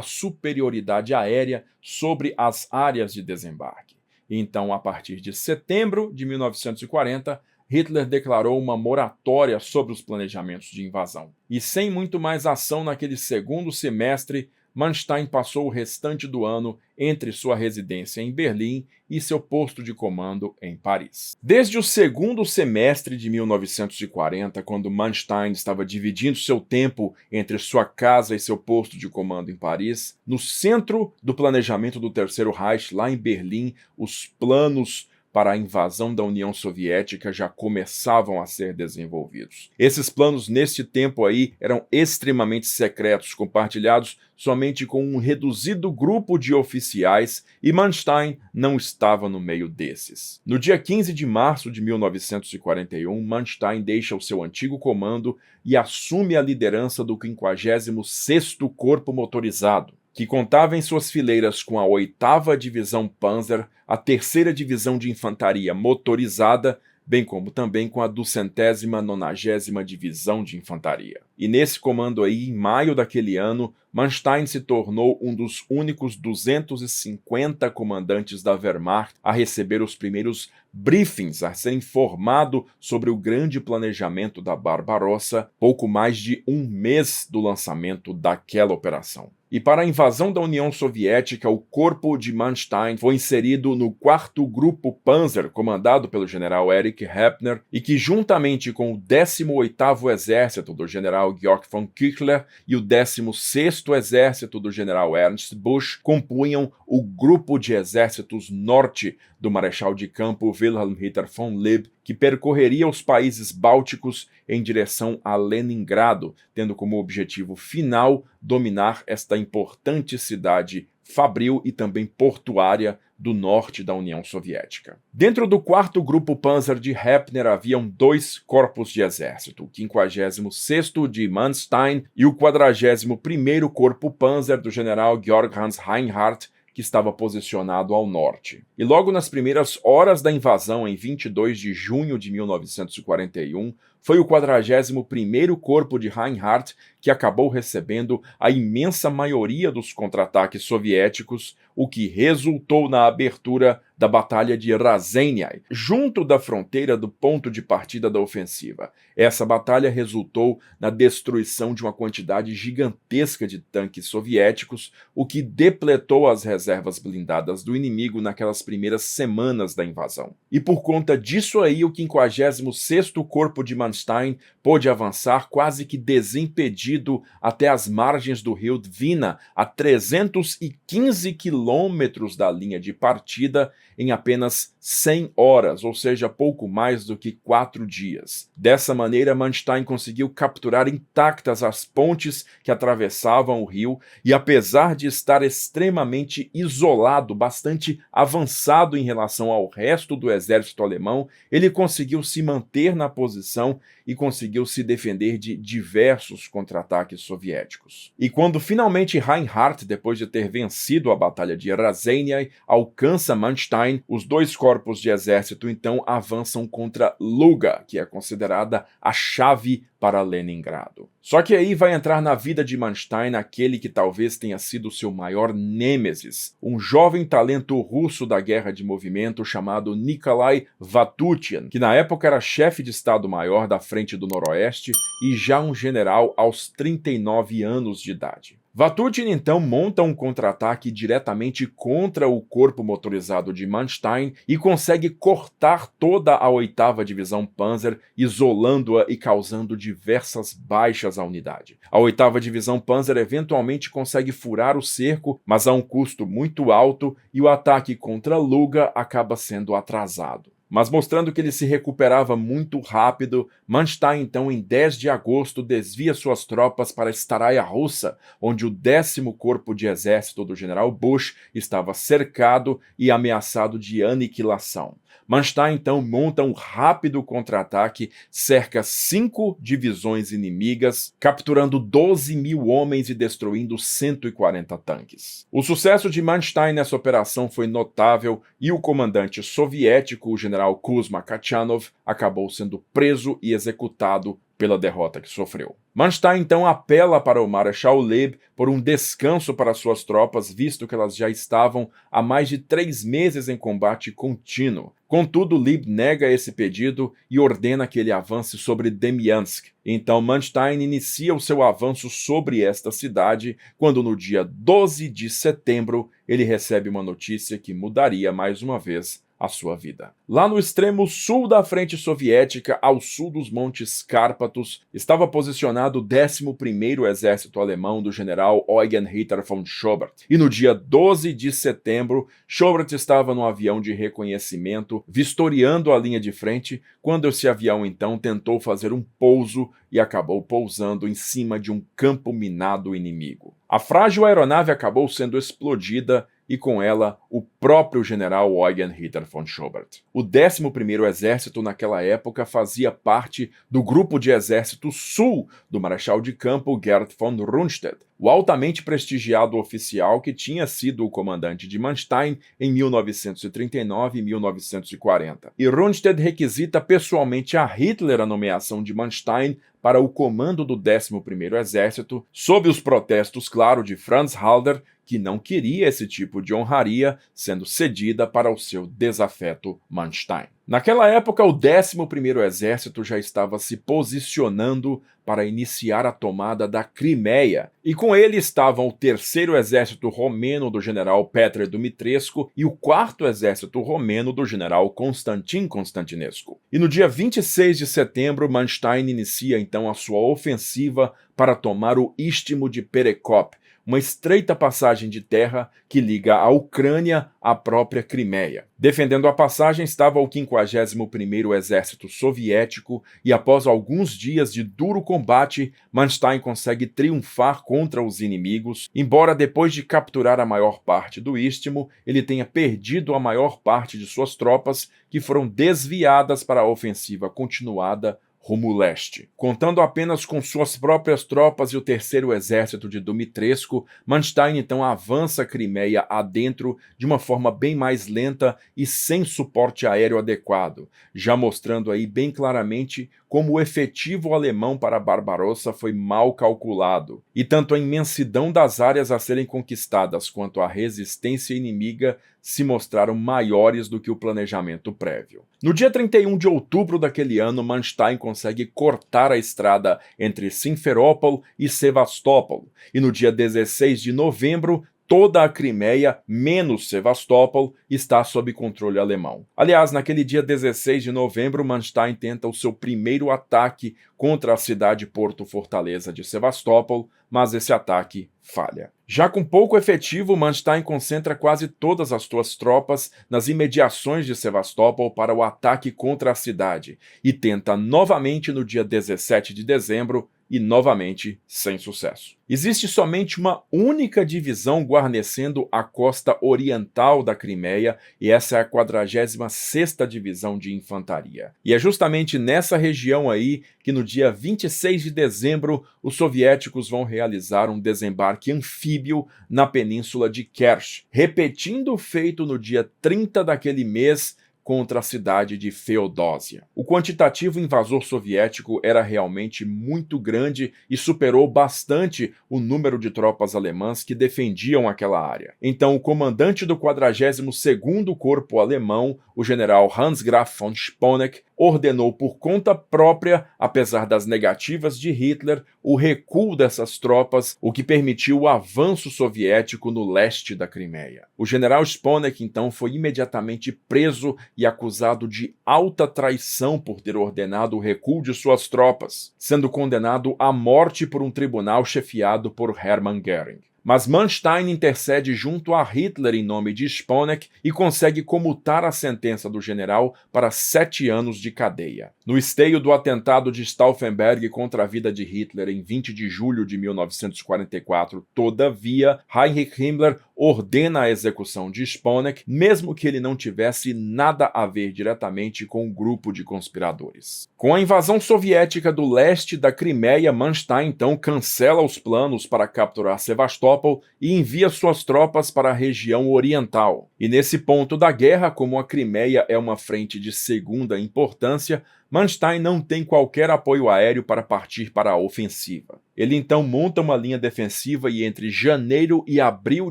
superioridade aérea sobre as áreas de desembarque. Então, a partir de setembro de 1940, Hitler declarou uma moratória sobre os planejamentos de invasão. E sem muito mais ação naquele segundo semestre, Manstein passou o restante do ano entre sua residência em Berlim e seu posto de comando em Paris. Desde o segundo semestre de 1940, quando Manstein estava dividindo seu tempo entre sua casa e seu posto de comando em Paris, no centro do planejamento do Terceiro Reich, lá em Berlim, os planos para a invasão da União Soviética já começavam a ser desenvolvidos. Esses planos, neste tempo aí, eram extremamente secretos, compartilhados somente com um reduzido grupo de oficiais, e Manstein não estava no meio desses. No dia 15 de março de 1941, Manstein deixa o seu antigo comando e assume a liderança do 56º Corpo Motorizado, que contava em suas fileiras com a 8ª Divisão Panzer, a 3ª Divisão de Infantaria Motorizada, bem como também com a 290ª Divisão de Infantaria. E nesse comando aí, em maio daquele ano, Manstein se tornou um dos únicos 250 comandantes da Wehrmacht a receber os primeiros briefings, a ser informado sobre o grande planejamento da Barbarossa, pouco mais de um mês do lançamento daquela operação. E para a invasão da União Soviética, o corpo de Manstein foi inserido no 4º Grupo Panzer, comandado pelo general Erich Heppner, e que, juntamente com o 18º Exército do general Georg von Küchler e o 16º Exército do general Ernst Busch, compunham o Grupo de Exércitos Norte do Marechal de Campo Wilhelm Ritter von Lieb, que percorreria os países bálticos em direção a Leningrado, tendo como objetivo final dominar esta importante cidade fabril e também portuária do norte da União Soviética. Dentro do 4º Grupo Panzer de Hepner haviam 2 corpos de exército, o 56º de Manstein e o 41º Corpo Panzer do general Georg Hans Reinhardt, que estava posicionado ao norte. E logo nas primeiras horas da invasão, em 22 de junho de 1941, foi o 41º Corpo de Reinhardt que acabou recebendo a imensa maioria dos contra-ataques soviéticos, o que resultou na abertura da Batalha de Razeniai, junto da fronteira do ponto de partida da ofensiva. Essa batalha resultou na destruição de uma quantidade gigantesca de tanques soviéticos, o que depletou as reservas blindadas do inimigo naquelas primeiras semanas da invasão. E por conta disso aí, o 56º Corpo de Manstein pôde avançar quase que desimpedido até as margens do rio Dwina, a 315 quilômetros da linha de partida, em apenas 100 horas, ou seja, pouco mais do que 4 dias. Dessa maneira, Manstein conseguiu capturar intactas as pontes que atravessavam o rio e, apesar de estar extremamente isolado, bastante avançado em relação ao resto do exército alemão, ele conseguiu se manter na posição e conseguiu se defender de diversos contra-ataques soviéticos. E quando finalmente Reinhardt, depois de ter vencido a Batalha de Razeniai, alcança Manstein, os 2 corpos de exército então avançam contra Luga, que é considerada a chave para Leningrado. Só que aí vai entrar na vida de Manstein aquele que talvez tenha sido seu maior nêmesis, um jovem talento russo da guerra de movimento chamado Nikolai Vatutin, que na época era chefe de Estado-Maior da Frente do Noroeste e já um general aos 39 anos de idade. Vatutin então monta um contra-ataque diretamente contra o corpo motorizado de Manstein e consegue cortar toda a 8ª Divisão Panzer, isolando-a e causando diversas baixas à unidade. A 8ª Divisão Panzer eventualmente consegue furar o cerco, mas a um custo muito alto, e o ataque contra Luga acaba sendo atrasado. Mas mostrando que ele se recuperava muito rápido, Manstein então em 10 de agosto desvia suas tropas para Staraya Russa, onde o 10º Corpo de Exército do general Bush estava cercado e ameaçado de aniquilação. Manstein então monta um rápido contra-ataque, cerca 5 divisões inimigas, capturando 12.000 homens e destruindo 140 tanques. O sucesso de Manstein nessa operação foi notável e o comandante soviético, o general Kuzma Kachanov, acabou sendo preso e executado pela derrota que sofreu. Manstein então apela para o Marechal Leeb por um descanso para suas tropas, visto que elas já estavam há mais de 3 meses em combate contínuo. Contudo, Leeb nega esse pedido e ordena que ele avance sobre Demyansk. Então Manstein inicia o seu avanço sobre esta cidade, quando no dia 12 de setembro ele recebe uma notícia que mudaria mais uma vez a sua vida. Lá no extremo sul da frente soviética, ao sul dos Montes Cárpatos, estava posicionado o 11º Exército Alemão do general Eugen Ritter von Schobert. E no dia 12 de setembro, Schobert estava no avião de reconhecimento, vistoriando a linha de frente, quando esse avião então tentou fazer um pouso e acabou pousando em cima de um campo minado inimigo. A frágil aeronave acabou sendo explodida e com ela o próprio general Eugen Ritter von Schobert. O 11º Exército naquela época fazia parte do Grupo de Exército Sul do Marechal de Campo Gerd von Rundstedt, o altamente prestigiado oficial que tinha sido o comandante de Manstein em 1939 e 1940. E Rundstedt requisita pessoalmente a Hitler a nomeação de Manstein para o comando do 11º Exército, sob os protestos, claro, de Franz Halder, que não queria esse tipo de honraria sendo cedida para o seu desafeto Manstein. Naquela época, o 11º Exército já estava se posicionando para iniciar a tomada da Crimeia, e com ele estavam o 3º Exército Romeno do general Petre Dumitrescu e o 4º Exército Romeno do general Constantin Constantinescu. E no dia 26 de setembro, Manstein inicia então a sua ofensiva para tomar o Istmo de Perekop, uma estreita passagem de terra que liga a Ucrânia à própria Crimeia. Defendendo a passagem estava o 51º Exército Soviético e após alguns dias de duro combate, Manstein consegue triunfar contra os inimigos, embora depois de capturar a maior parte do istmo, ele tenha perdido a maior parte de suas tropas, que foram desviadas para a ofensiva continuada rumo leste. Contando apenas com suas próprias tropas e o terceiro exército de Dumitrescu, Manstein então avança a Crimeia adentro de uma forma bem mais lenta e sem suporte aéreo adequado, já mostrando aí bem claramente como o efetivo alemão para Barbarossa foi mal calculado, e tanto a imensidão das áreas a serem conquistadas quanto a resistência inimiga se mostraram maiores do que o planejamento prévio. No dia 31 de outubro daquele ano, Manstein consegue cortar a estrada entre Simferópol e Sevastopol, e no dia 16 de novembro, toda a Crimeia, menos Sevastopol, está sob controle alemão. Aliás, naquele dia 16 de novembro, Manstein tenta o seu primeiro ataque contra a cidade-porto-fortaleza de Sevastopol, mas esse ataque falha. Já com pouco efetivo, Manstein concentra quase todas as suas tropas nas imediações de Sevastopol para o ataque contra a cidade e tenta novamente no dia 17 de dezembro e novamente sem sucesso. Existe somente uma única divisão guarnecendo a costa oriental da Crimeia e essa é a 46ª Divisão de Infantaria. E é justamente nessa região aí que no dia 26 de dezembro os soviéticos vão realizar um desembarque anfíbio na península de Kerch, repetindo o feito no dia 30 daquele mês contra a cidade de Feodósia. O quantitativo invasor soviético era realmente muito grande e superou bastante o número de tropas alemãs que defendiam aquela área. Então, o comandante do 42º Corpo Alemão, o general Hans Graf von Sponeck, ordenou por conta própria, apesar das negativas de Hitler, o recuo dessas tropas, o que permitiu o avanço soviético no leste da Crimeia. O general Sponeck, então, foi imediatamente preso e acusado de alta traição por ter ordenado o recuo de suas tropas, sendo condenado à morte por um tribunal chefiado por Hermann Göring. Mas Manstein intercede junto a Hitler em nome de Sponeck e consegue comutar a sentença do general para 7 anos de cadeia. No esteio do atentado de Stauffenberg contra a vida de Hitler em 20 de julho de 1944, todavia, Heinrich Himmler ordena a execução de Sponeck, mesmo que ele não tivesse nada a ver diretamente com o grupo de conspiradores. Com a invasão soviética do leste da Crimeia, Manstein então cancela os planos para capturar Sevastopol e envia suas tropas para a região oriental. E nesse ponto da guerra, como a Crimeia é uma frente de segunda importância, Manstein não tem qualquer apoio aéreo para partir para a ofensiva. Ele então monta uma linha defensiva e entre janeiro e abril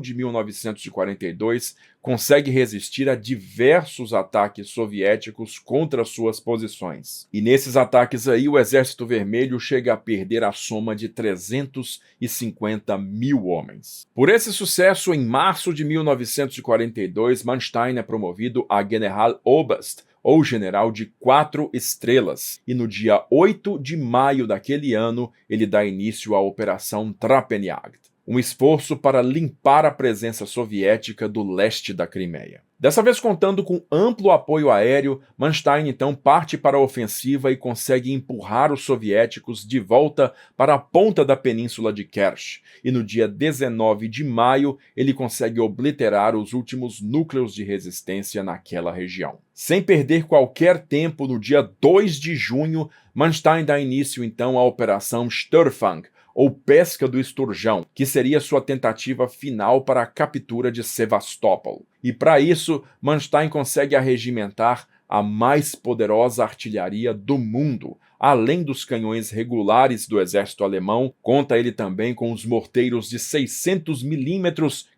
de 1942 consegue resistir a diversos ataques soviéticos contra suas posições. E nesses ataques aí o Exército Vermelho chega a perder a soma de 350 mil homens. Por esse sucesso, em março de 1942, Manstein é promovido a Generaloberst, ou general de 4 estrelas, e no dia 8 de maio daquele ano ele dá início à Operação Trappenjagd, um esforço para limpar a presença soviética do leste da Crimeia. Dessa vez contando com amplo apoio aéreo, Manstein então parte para a ofensiva e consegue empurrar os soviéticos de volta para a ponta da península de Kerch, e no dia 19 de maio ele consegue obliterar os últimos núcleos de resistência naquela região. Sem perder qualquer tempo, no dia 2 de junho, Manstein dá início então à Operação Störfang, ou Pesca do Esturjão, que seria sua tentativa final para a captura de Sevastopol. E para isso, Manstein consegue arregimentar a mais poderosa artilharia do mundo. Além dos canhões regulares do exército alemão, conta ele também com os morteiros de 600 mm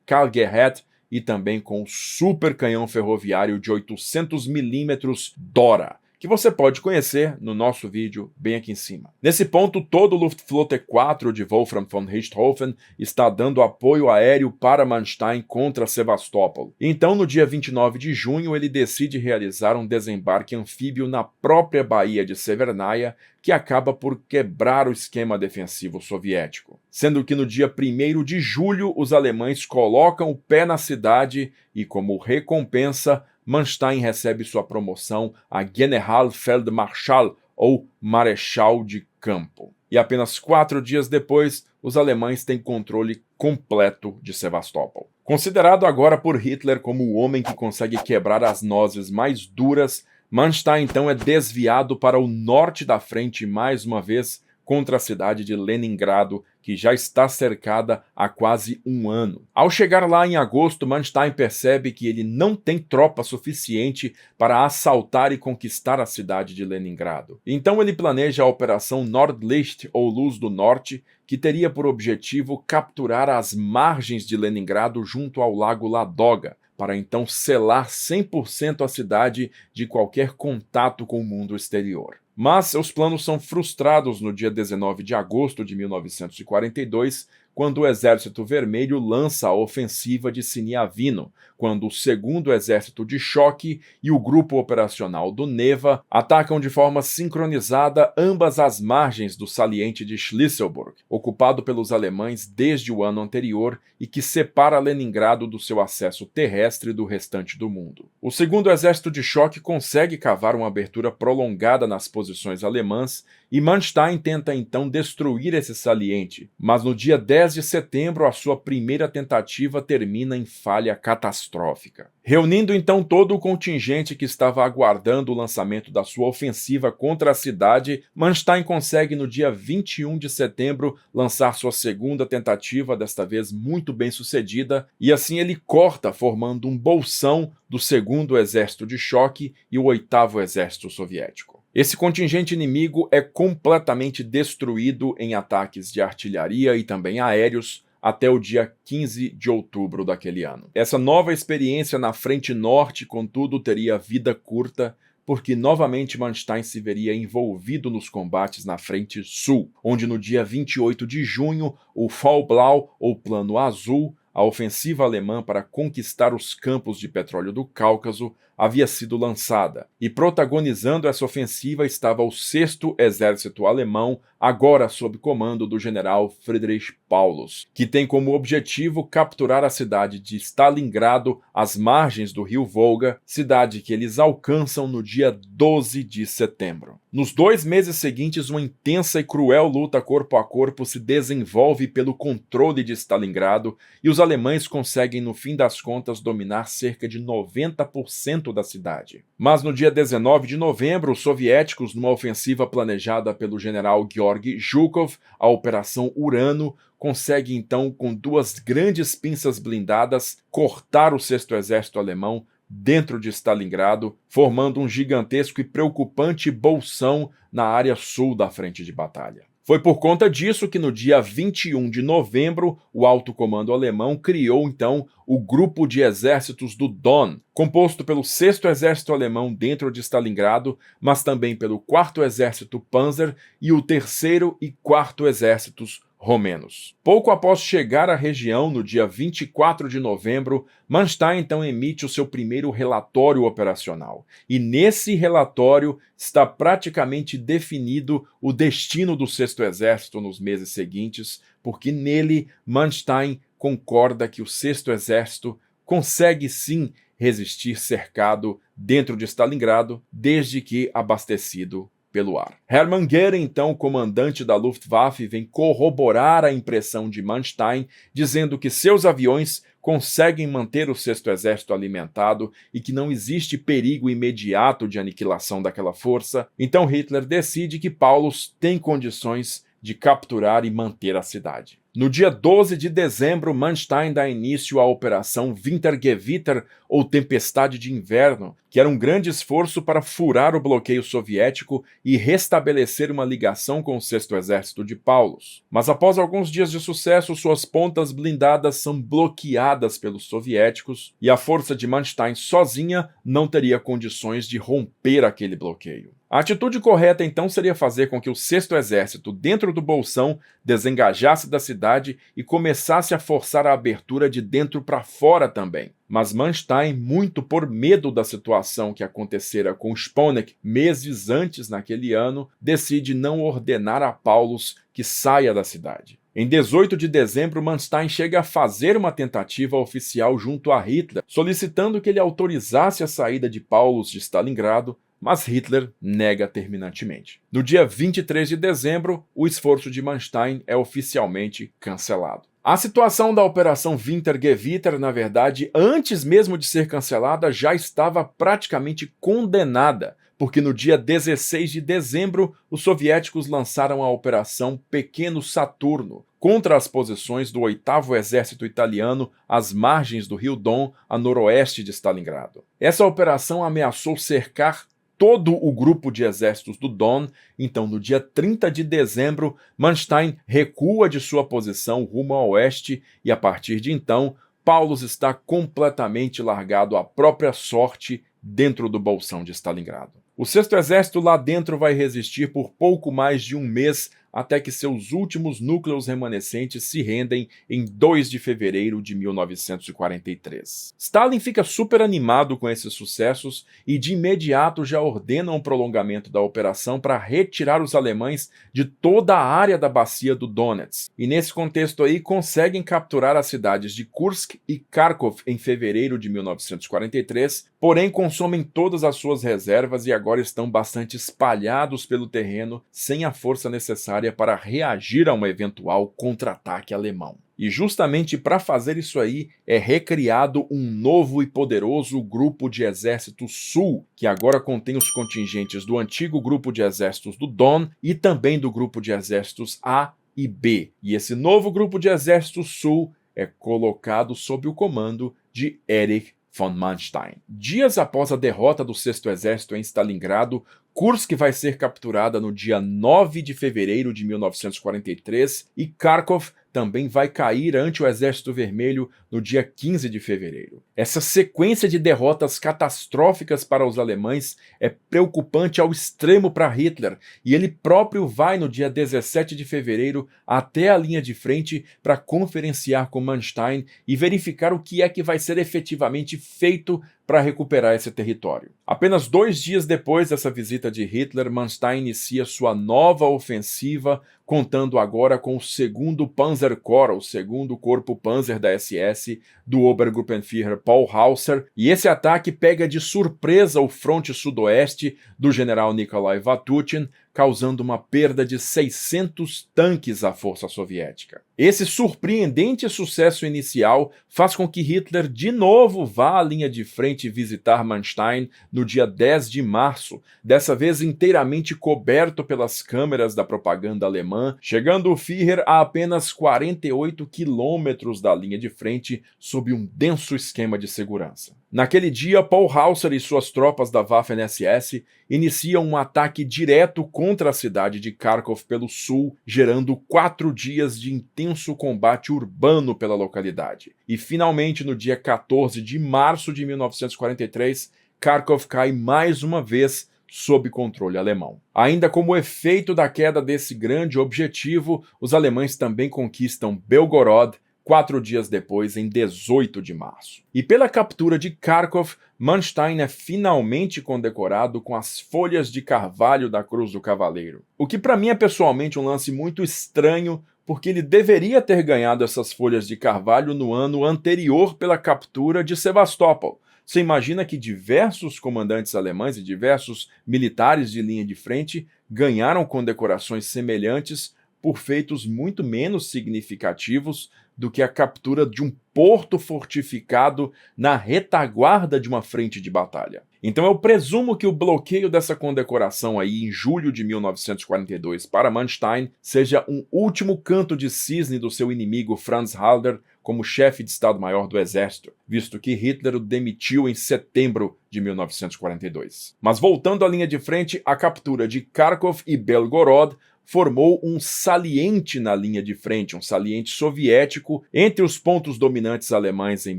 Karl Gerhardt e também com o super canhão ferroviário de 800 mm Dora, que você pode conhecer no nosso vídeo bem aqui em cima. Nesse ponto, todo o Luftflotte 4 de Wolfram von Richthofen está dando apoio aéreo para Manstein contra Sebastopol. Então, no dia 29 de junho, ele decide realizar um desembarque anfíbio na própria Baía de Severnaya, que acaba por quebrar o esquema defensivo soviético. Sendo que no dia 1º de julho, os alemães colocam o pé na cidade e, como recompensa, Manstein recebe sua promoção a Generalfeldmarschall, ou Marechal de Campo. E apenas 4 dias depois, os alemães têm controle completo de Sebastopol. Considerado agora por Hitler como o homem que consegue quebrar as nozes mais duras, Manstein então é desviado para o norte da frente mais uma vez contra a cidade de Leningrado, que já está cercada há quase um ano. Ao chegar lá em agosto, Manstein percebe que ele não tem tropa suficiente para assaltar e conquistar a cidade de Leningrado. Então ele planeja a Operação Nordlicht, ou Luz do Norte, que teria por objetivo capturar as margens de Leningrado junto ao lago Ladoga, para então selar 100% a cidade de qualquer contato com o mundo exterior. Mas seus planos são frustrados no dia 19 de agosto de 1942, quando o Exército Vermelho lança a ofensiva de Siniavino, quando o 2º Exército de Choque e o Grupo Operacional do Neva atacam de forma sincronizada ambas as margens do saliente de Schlisselburg, ocupado pelos alemães desde o ano anterior e que separa Leningrado do seu acesso terrestre do restante do mundo. O 2º Exército de Choque consegue cavar uma abertura prolongada nas posições alemãs e Manstein tenta então destruir esse saliente, mas no dia 10 de setembro a sua primeira tentativa termina em falha catastrófica. Reunindo então todo o contingente que estava aguardando o lançamento da sua ofensiva contra a cidade, Manstein consegue no dia 21 de setembro lançar sua segunda tentativa, desta vez muito bem sucedida, e assim ele corta formando um bolsão do 2º Exército de Choque e o 8º Exército Soviético. Esse contingente inimigo é completamente destruído em ataques de artilharia e também aéreos até o dia 15 de outubro daquele ano. Essa nova experiência na frente norte, contudo, teria vida curta, porque novamente Manstein se veria envolvido nos combates na frente sul, onde no dia 28 de junho, o Fall Blau, ou Plano Azul, a ofensiva alemã para conquistar os campos de petróleo do Cáucaso, havia sido lançada, e protagonizando essa ofensiva estava o 6º Exército Alemão, agora sob comando do general Friedrich Paulus, que tem como objetivo capturar a cidade de Stalingrado, às margens do rio Volga, cidade que eles alcançam no dia 12 de setembro. Nos 2 meses seguintes, uma intensa e cruel luta corpo a corpo se desenvolve pelo controle de Stalingrado, e os alemães conseguem, no fim das contas, dominar cerca de 90% da cidade. Mas no dia 19 de novembro, os soviéticos, numa ofensiva planejada pelo general Georgy Zhukov, a Operação Urano, conseguem então, com 2 grandes pinças blindadas, cortar o 6º Exército Alemão dentro de Stalingrado, formando um gigantesco e preocupante bolsão na área sul da frente de batalha. Foi por conta disso que no dia 21 de novembro, o alto comando alemão criou então o Grupo de Exércitos do Don, composto pelo 6º Exército Alemão dentro de Stalingrado, mas também pelo 4º Exército Panzer e o 3º e 4º Exércitos romenos. Pouco após chegar à região, no dia 24 de novembro, Manstein então emite o seu primeiro relatório operacional. E nesse relatório está praticamente definido o destino do 6º Exército nos meses seguintes, porque nele Manstein concorda que o 6º Exército consegue sim resistir cercado dentro de Stalingrado, desde que abastecido pelo ar. Hermann Göring, então comandante da Luftwaffe, vem corroborar a impressão de Manstein, dizendo que seus aviões conseguem manter o 6º Exército alimentado e que não existe perigo imediato de aniquilação daquela força. Então Hitler decide que Paulus tem condições de capturar e manter a cidade. No dia 12 de dezembro, Manstein dá início à Operação Wintergewitter, ou Tempestade de Inverno, que era um grande esforço para furar o bloqueio soviético e restabelecer uma ligação com o Sexto Exército de Paulus. Mas após alguns dias de sucesso, suas pontas blindadas são bloqueadas pelos soviéticos e a força de Manstein sozinha não teria condições de romper aquele bloqueio. A atitude correta, então, seria fazer com que o Sexto Exército, dentro do Bolsão, desengajasse da cidade e começasse a forçar a abertura de dentro para fora também. Mas Manstein, muito por medo da situação que acontecera com Sponeck meses antes naquele ano, decide não ordenar a Paulus que saia da cidade. Em 18 de dezembro, Manstein chega a fazer uma tentativa oficial junto a Hitler, solicitando que ele autorizasse a saída de Paulus de Stalingrado, mas Hitler nega terminantemente. No dia 23 de dezembro, o esforço de Manstein é oficialmente cancelado. A situação da Operação Wintergewitter, na verdade, antes mesmo de ser cancelada, já estava praticamente condenada, porque no dia 16 de dezembro, os soviéticos lançaram a Operação Pequeno Saturno, contra as posições do 8º Exército Italiano às margens do rio Don, a noroeste de Stalingrado. Essa operação ameaçou cercar todo o grupo de exércitos do Don, então no dia 30 de dezembro, Manstein recua de sua posição rumo a oeste e a partir de então, Paulus está completamente largado à própria sorte dentro do bolsão de Stalingrado. O Sexto Exército lá dentro vai resistir por pouco mais de um mês até que seus últimos núcleos remanescentes se rendem em 2 de fevereiro de 1943. Stalin fica super animado com esses sucessos e de imediato já ordena um prolongamento da operação para retirar os alemães de toda a área da bacia do Donetsk. E nesse contexto aí conseguem capturar as cidades de Kursk e Kharkov em fevereiro de 1943, porém consomem todas as suas reservas e agora estão bastante espalhados pelo terreno sem a força necessária para reagir a um eventual contra-ataque alemão. E justamente para fazer isso aí é recriado um novo e poderoso grupo de exército sul, que agora contém os contingentes do antigo grupo de exércitos do Don e também do grupo de exércitos A e B. E esse novo grupo de exército sul é colocado sob o comando de Erich von Manstein. Dias após a derrota do Sexto Exército em Stalingrado, Kursk vai ser capturada no dia 9 de fevereiro de 1943 e Kharkov também vai cair ante o Exército Vermelho no dia 15 de fevereiro. Essa sequência de derrotas catastróficas para os alemães é preocupante ao extremo para Hitler, e ele próprio vai no dia 17 de fevereiro até a linha de frente para conferenciar com Manstein e verificar o que é que vai ser efetivamente feito para recuperar esse território. Apenas 2 dias depois dessa visita de Hitler, Manstein inicia sua nova ofensiva, contando agora com o 2º Panzerkorps, o 2º Corpo Panzer da SS, do Obergruppenführer Paul Hauser, e esse ataque pega de surpresa o fronte sudoeste do general Nikolai Vatutin, causando uma perda de 600 tanques à força soviética. Esse surpreendente sucesso inicial faz com que Hitler de novo vá à linha de frente visitar Manstein no dia 10 de março, dessa vez inteiramente coberto pelas câmeras da propaganda alemã, chegando o Führer a apenas 48 quilômetros da linha de frente sob um denso esquema de segurança. Naquele dia, Paul Hauser e suas tropas da Waffen-SS iniciam um ataque direto contra a cidade de Kharkov pelo sul, gerando 4 dias de intenso combate urbano pela localidade. E finalmente, no dia 14 de março de 1943, Kharkov cai mais uma vez sob controle alemão. Ainda como efeito da queda desse grande objetivo, os alemães também conquistam Belgorod 4 dias depois, em 18 de março. E pela captura de Kharkov, Manstein é finalmente condecorado com as folhas de carvalho da Cruz do Cavaleiro. O que para mim é pessoalmente um lance muito estranho, porque ele deveria ter ganhado essas folhas de carvalho no ano anterior pela captura de Sevastopol. Você imagina que diversos comandantes alemães e diversos militares de linha de frente ganharam condecorações semelhantes por feitos muito menos significativos do que a captura de um porto fortificado na retaguarda de uma frente de batalha. Então eu presumo que o bloqueio dessa condecoração aí em julho de 1942 para Manstein seja um último canto de cisne do seu inimigo Franz Halder como chefe de Estado-Maior do Exército, visto que Hitler o demitiu em setembro de 1942. Mas voltando à linha de frente, a captura de Kharkov e Belgorod formou um saliente na linha de frente, um saliente soviético entre os pontos dominantes alemães em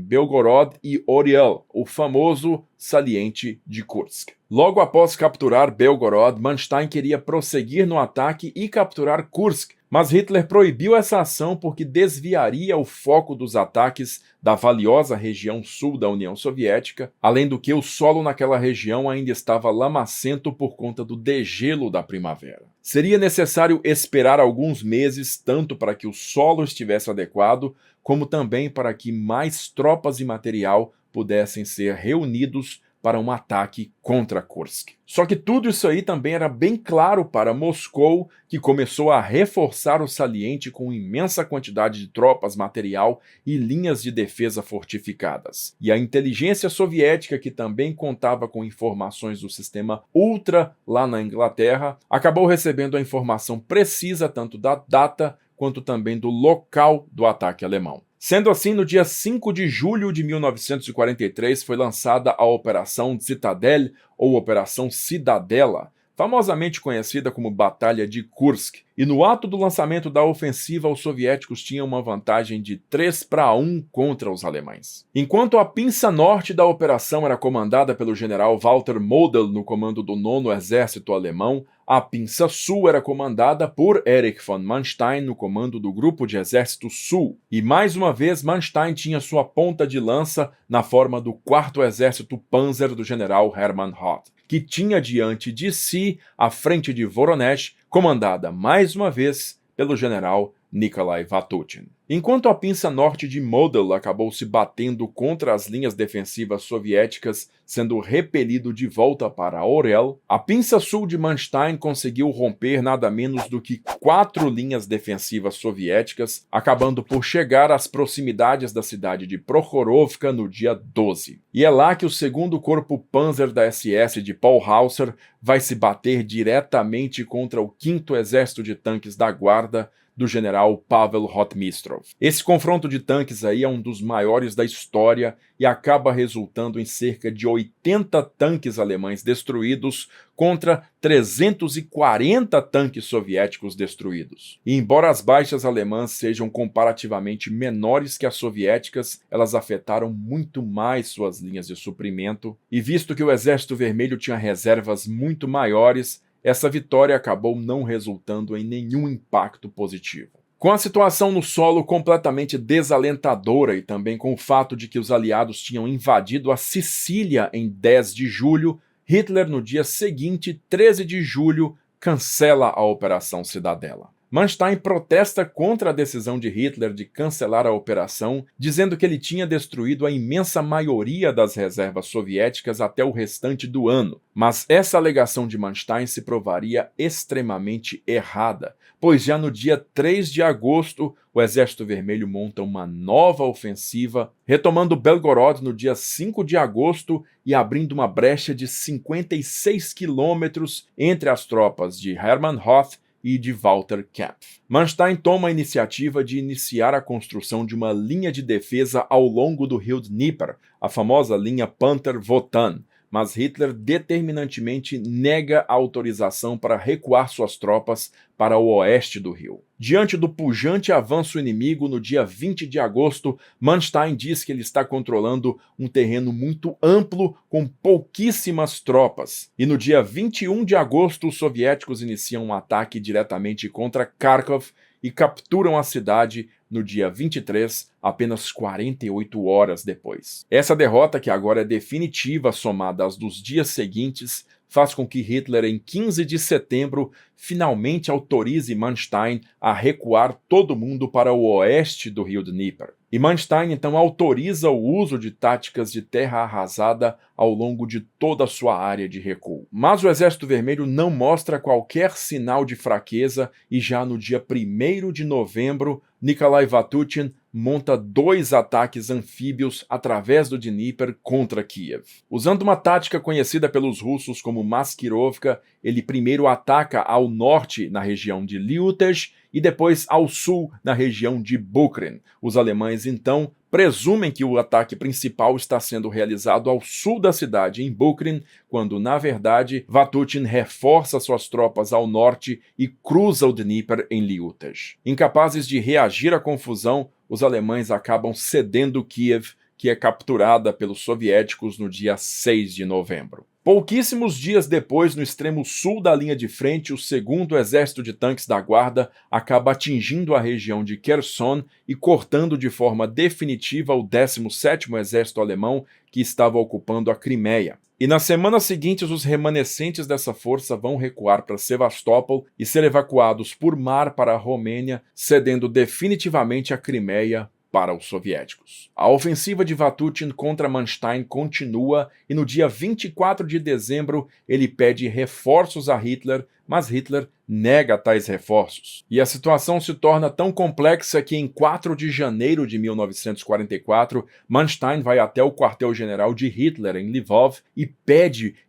Belgorod e Oriel, o famoso saliente de Kursk. Logo após capturar Belgorod, Manstein queria prosseguir no ataque e capturar Kursk, mas Hitler proibiu essa ação porque desviaria o foco dos ataques da valiosa região sul da União Soviética, além do que o solo naquela região ainda estava lamacento por conta do degelo da primavera. Seria necessário esperar alguns meses, tanto para que o solo estivesse adequado, como também para que mais tropas e material pudessem ser reunidos para um ataque contra Kursk. Só que tudo isso aí também era bem claro para Moscou, que começou a reforçar o saliente com imensa quantidade de tropas, material e linhas de defesa fortificadas. E a inteligência soviética, que também contava com informações do sistema Ultra lá na Inglaterra, acabou recebendo a informação precisa tanto da data quanto também do local do ataque alemão. Sendo assim, no dia 5 de julho de 1943 foi lançada a Operação Citadelle, ou Operação Cidadela, famosamente conhecida como Batalha de Kursk. E no ato do lançamento da ofensiva, os soviéticos tinham uma vantagem de 3-1 contra os alemães. Enquanto a pinça norte da operação era comandada pelo general Walter Model no comando do 9º Exército Alemão, a pinça sul era comandada por Erich von Manstein no comando do Grupo de Exército Sul. E mais uma vez, Manstein tinha sua ponta de lança na forma do 4º Exército Panzer do general Hermann Hoth, que tinha diante de si a frente de Voronezh, comandada mais uma vez pelo general Nikolai Vatutin. Enquanto a pinça norte de Model acabou se batendo contra as linhas defensivas soviéticas, sendo repelido de volta para Orel, a pinça sul de Manstein conseguiu romper nada menos do que 4 linhas defensivas soviéticas, acabando por chegar às proximidades da cidade de Prokhorovka no dia 12. E é lá que o 2º Corpo Panzer da SS de Paul Hauser vai se bater diretamente contra o 5º Exército de Tanques da Guarda do general Pavel Rotmistrov. Esse confronto de tanques aí é um dos maiores da história e acaba resultando em cerca de 80 tanques alemães destruídos contra 340 tanques soviéticos destruídos. E embora as baixas alemãs sejam comparativamente menores que as soviéticas, elas afetaram muito mais suas linhas de suprimento, e visto que o Exército Vermelho tinha reservas muito maiores, essa vitória acabou não resultando em nenhum impacto positivo. Com a situação no solo completamente desalentadora e também com o fato de que os aliados tinham invadido a Sicília em 10 de julho, Hitler, no dia seguinte, 13 de julho, cancela a Operação Cidadela. Manstein protesta contra a decisão de Hitler de cancelar a operação, dizendo que ele tinha destruído a imensa maioria das reservas soviéticas até o restante do ano. Mas essa alegação de Manstein se provaria extremamente errada, pois já no dia 3 de agosto, o Exército Vermelho monta uma nova ofensiva, retomando Belgorod no dia 5 de agosto e abrindo uma brecha de 56 quilômetros entre as tropas de Hermann Hoth e de Walter Kempf. Manstein toma a iniciativa de iniciar a construção de uma linha de defesa ao longo do rio Dnieper, a famosa linha Panther-Wotan, mas Hitler determinantemente nega a autorização para recuar suas tropas para o oeste do rio. Diante do pujante avanço inimigo, no dia 20 de agosto, Manstein diz que ele está controlando um terreno muito amplo com pouquíssimas tropas. E no dia 21 de agosto, os soviéticos iniciam um ataque diretamente contra Kharkov e capturam a cidade no dia 23, apenas 48 horas depois. Essa derrota, que agora é definitiva somada às dos dias seguintes, faz com que Hitler, em 15 de setembro, finalmente autorize Manstein a recuar todo mundo para o oeste do rio Dnieper. E Manstein então autoriza o uso de táticas de terra arrasada ao longo de toda a sua área de recuo. Mas o Exército Vermelho não mostra qualquer sinal de fraqueza e já no dia 1º de novembro, Nikolai Vatutin monta 2 ataques anfíbios através do Dnieper contra Kiev. Usando uma tática conhecida pelos russos como Maskirovka, ele primeiro ataca ao norte na região de Lyutezh e depois ao sul, na região de Bukrin. Os alemães, então, presumem que o ataque principal está sendo realizado ao sul da cidade, em Bukrin, quando, na verdade, Vatutin reforça suas tropas ao norte e cruza o Dnieper em Liutas. Incapazes de reagir à confusão, os alemães acabam cedendo Kiev, que é capturada pelos soviéticos no dia 6 de novembro. Pouquíssimos dias depois, no extremo sul da linha de frente, o 2º Exército de Tanques da Guarda acaba atingindo a região de Kherson e cortando de forma definitiva o 17º Exército Alemão, que estava ocupando a Crimeia. E nas semanas seguintes, os remanescentes dessa força vão recuar para Sevastopol e ser evacuados por mar para a Romênia, cedendo definitivamente a Crimeia para os soviéticos. A ofensiva de Vatutin contra Manstein continua e no dia 24 de dezembro ele pede reforços a Hitler, mas Hitler nega tais reforços. E a situação se torna tão complexa que em 4 de janeiro de 1944, Manstein vai até o quartel-general de Hitler em Lvov e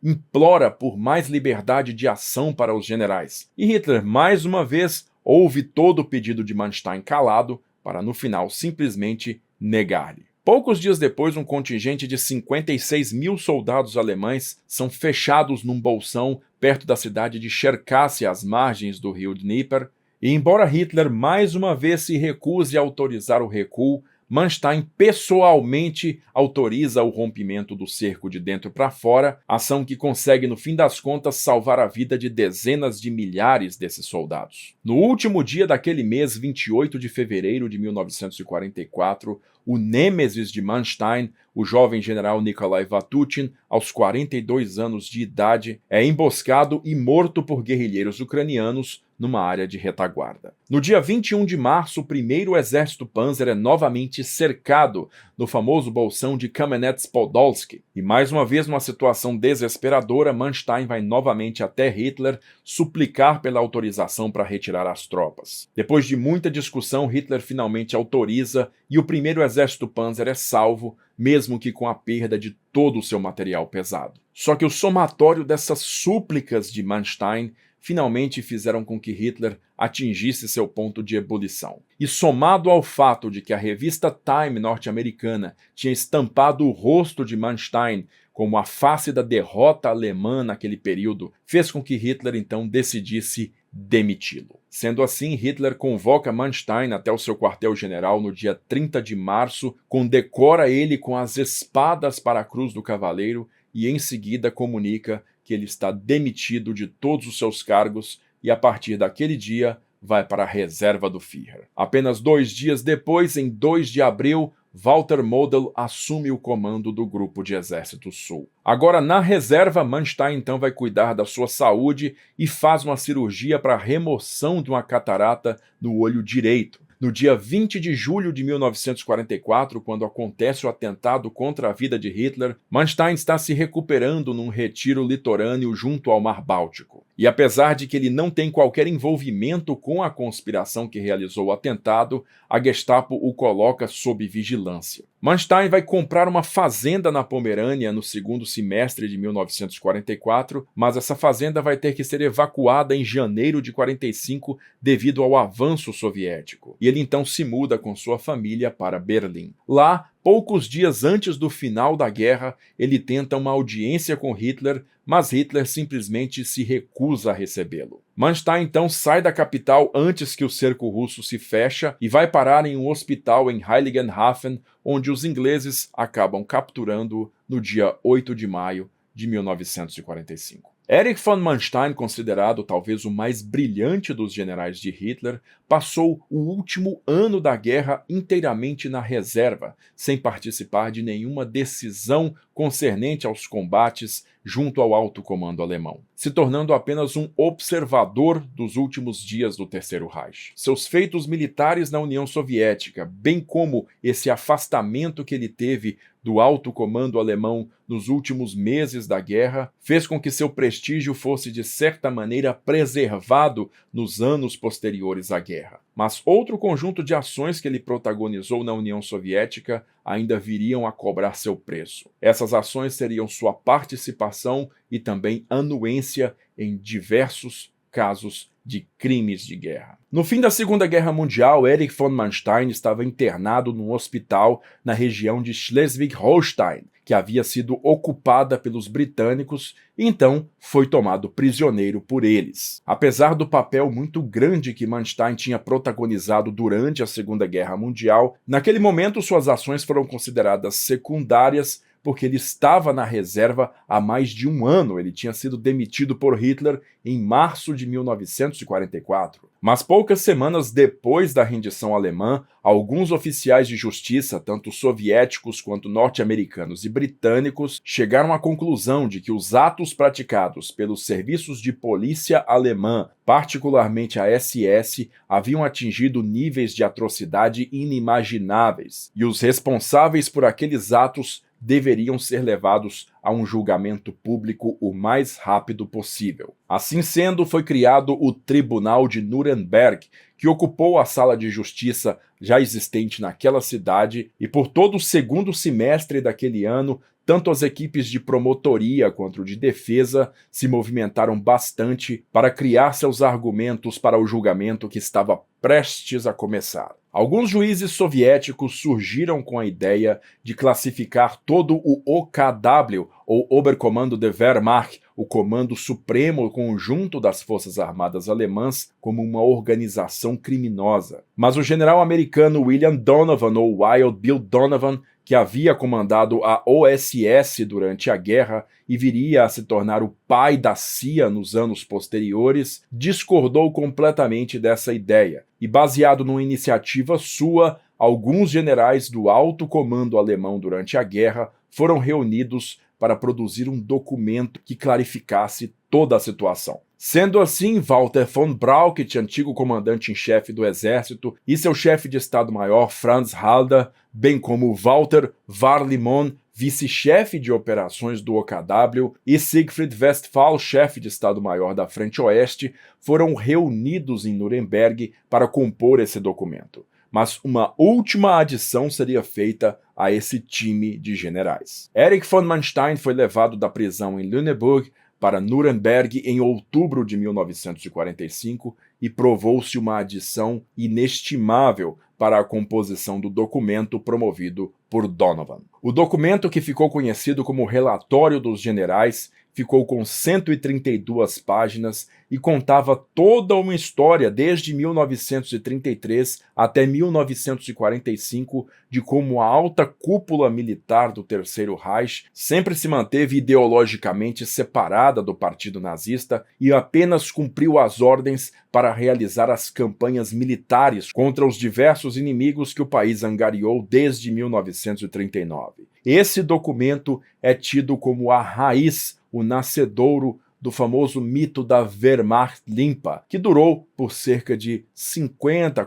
implora por mais liberdade de ação para os generais. E Hitler, mais uma vez, ouve todo o pedido de Manstein calado, para no final simplesmente negar-lhe. Poucos dias depois, um contingente de 56 mil soldados alemães são fechados num bolsão perto da cidade de Cherkassy, às margens do rio Dnieper, e embora Hitler mais uma vez se recuse a autorizar o recuo, Manstein pessoalmente autoriza o rompimento do cerco de dentro para fora, ação que consegue, no fim das contas, salvar a vida de dezenas de milhares desses soldados. No último dia daquele mês, 28 de fevereiro de 1944, o nêmesis de Manstein, o jovem general Nikolai Vatutin, aos 42 anos de idade, é emboscado e morto por guerrilheiros ucranianos numa área de retaguarda. No dia 21 de março, o 1º Exército Panzer é novamente cercado no famoso bolsão de Kamenets-Podolsky. E mais uma vez, numa situação desesperadora, Manstein vai novamente até Hitler suplicar pela autorização para retirar as tropas. Depois de muita discussão, Hitler finalmente autoriza e o 1º Exército Panzer é salvo, mesmo que com a perda de todo o seu material pesado. Só que o somatório dessas súplicas de Manstein finalmente fizeram com que Hitler atingisse seu ponto de ebulição. E somado ao fato de que a revista Time norte-americana tinha estampado o rosto de Manstein como a face da derrota alemã naquele período, fez com que Hitler então decidisse demiti-lo. Sendo assim, Hitler convoca Manstein até o seu quartel-general no dia 30 de março, condecora ele com as espadas para a Cruz do Cavaleiro e em seguida comunica que ele está demitido de todos os seus cargos e, a partir daquele dia, vai para a reserva do Führer. Apenas 2 dias depois, em 2 de abril, Walter Model assume o comando do Grupo de Exército Sul. Agora, na reserva, Manstein então vai cuidar da sua saúde e faz uma cirurgia para remoção de uma catarata no olho direito. No dia 20 de julho de 1944, quando acontece o atentado contra a vida de Hitler, Manstein está se recuperando num retiro litorâneo junto ao Mar Báltico. E apesar de que ele não tem qualquer envolvimento com a conspiração que realizou o atentado, a Gestapo o coloca sob vigilância. Manstein vai comprar uma fazenda na Pomerânia no 2º semestre de 1944, mas essa fazenda vai ter que ser evacuada em janeiro de 45 devido ao avanço soviético. E ele então se muda com sua família para Berlim. Lá, poucos dias antes do final da guerra, ele tenta uma audiência com Hitler, mas Hitler simplesmente se recusa a recebê-lo. Manstein então sai da capital antes que o cerco russo se feche e vai parar em um hospital em Heiligenhafen, onde os ingleses acabam capturando-o no dia 8 de maio de 1945. Erich von Manstein, considerado talvez o mais brilhante dos generais de Hitler, passou o último ano da guerra inteiramente na reserva, sem participar de nenhuma decisão concernente aos combates junto ao alto comando alemão, se tornando apenas um observador dos últimos dias do Terceiro Reich. Seus feitos militares na União Soviética, bem como esse afastamento que ele teve do alto comando alemão nos últimos meses da guerra, fez com que seu prestígio fosse de certa maneira preservado nos anos posteriores à guerra. Mas outro conjunto de ações que ele protagonizou na União Soviética ainda viriam a cobrar seu preço. Essas ações seriam sua participação e também anuência em diversos casos de crimes de guerra. No fim da Segunda Guerra Mundial, Erich von Manstein estava internado num hospital na região de Schleswig-Holstein, que havia sido ocupada pelos britânicos e então foi tomado prisioneiro por eles. Apesar do papel muito grande que Manstein tinha protagonizado durante a Segunda Guerra Mundial, naquele momento suas ações foram consideradas secundárias porque ele estava na reserva há mais de um ano. Ele tinha sido demitido por Hitler em março de 1944. Mas poucas semanas depois da rendição alemã, alguns oficiais de justiça, tanto soviéticos quanto norte-americanos e britânicos, chegaram à conclusão de que os atos praticados pelos serviços de polícia alemã, particularmente a SS, haviam atingido níveis de atrocidade inimagináveis, e os responsáveis por aqueles atos deveriam ser levados a um julgamento público o mais rápido possível. Assim sendo, foi criado o Tribunal de Nuremberg, que ocupou a sala de justiça já existente naquela cidade, e por todo o segundo semestre daquele ano, tanto as equipes de promotoria quanto de defesa se movimentaram bastante para criar seus argumentos para o julgamento que estava prestes a começar. Alguns juízes soviéticos surgiram com a ideia de classificar todo o OKW, ou Oberkommando der Wehrmacht, o Comando Supremo Conjunto das Forças Armadas Alemãs, como uma organização criminosa. Mas o general americano William Donovan, ou Wild Bill Donovan, que havia comandado a OSS durante a guerra e viria a se tornar o pai da CIA nos anos posteriores, discordou completamente dessa ideia. E baseado numa iniciativa sua, alguns generais do alto comando alemão durante a guerra foram reunidos para produzir um documento que clarificasse toda a situação. Sendo assim, Walter von Brauchitsch, antigo comandante-em-chefe do exército, e seu chefe de Estado-Maior, Franz Halder, bem como Walter Warlimon, vice-chefe de operações do OKW, e Siegfried Westphal, chefe de Estado-Maior da Frente Oeste, foram reunidos em Nuremberg para compor esse documento. Mas uma última adição seria feita a esse time de generais. Erich von Manstein foi levado da prisão em Lüneburg para Nuremberg em outubro de 1945 e provou-se uma adição inestimável para a composição do documento promovido por Donovan. O documento, que ficou conhecido como Relatório dos Generais, ficou com 132 páginas e contava toda uma história desde 1933 até 1945 de como a alta cúpula militar do Terceiro Reich sempre se manteve ideologicamente separada do partido nazista e apenas cumpriu as ordens para realizar as campanhas militares contra os diversos inimigos que o país angariou desde 1939. Esse documento é tido como a raiz, o nascedouro do famoso mito da Wehrmacht limpa, que durou por cerca de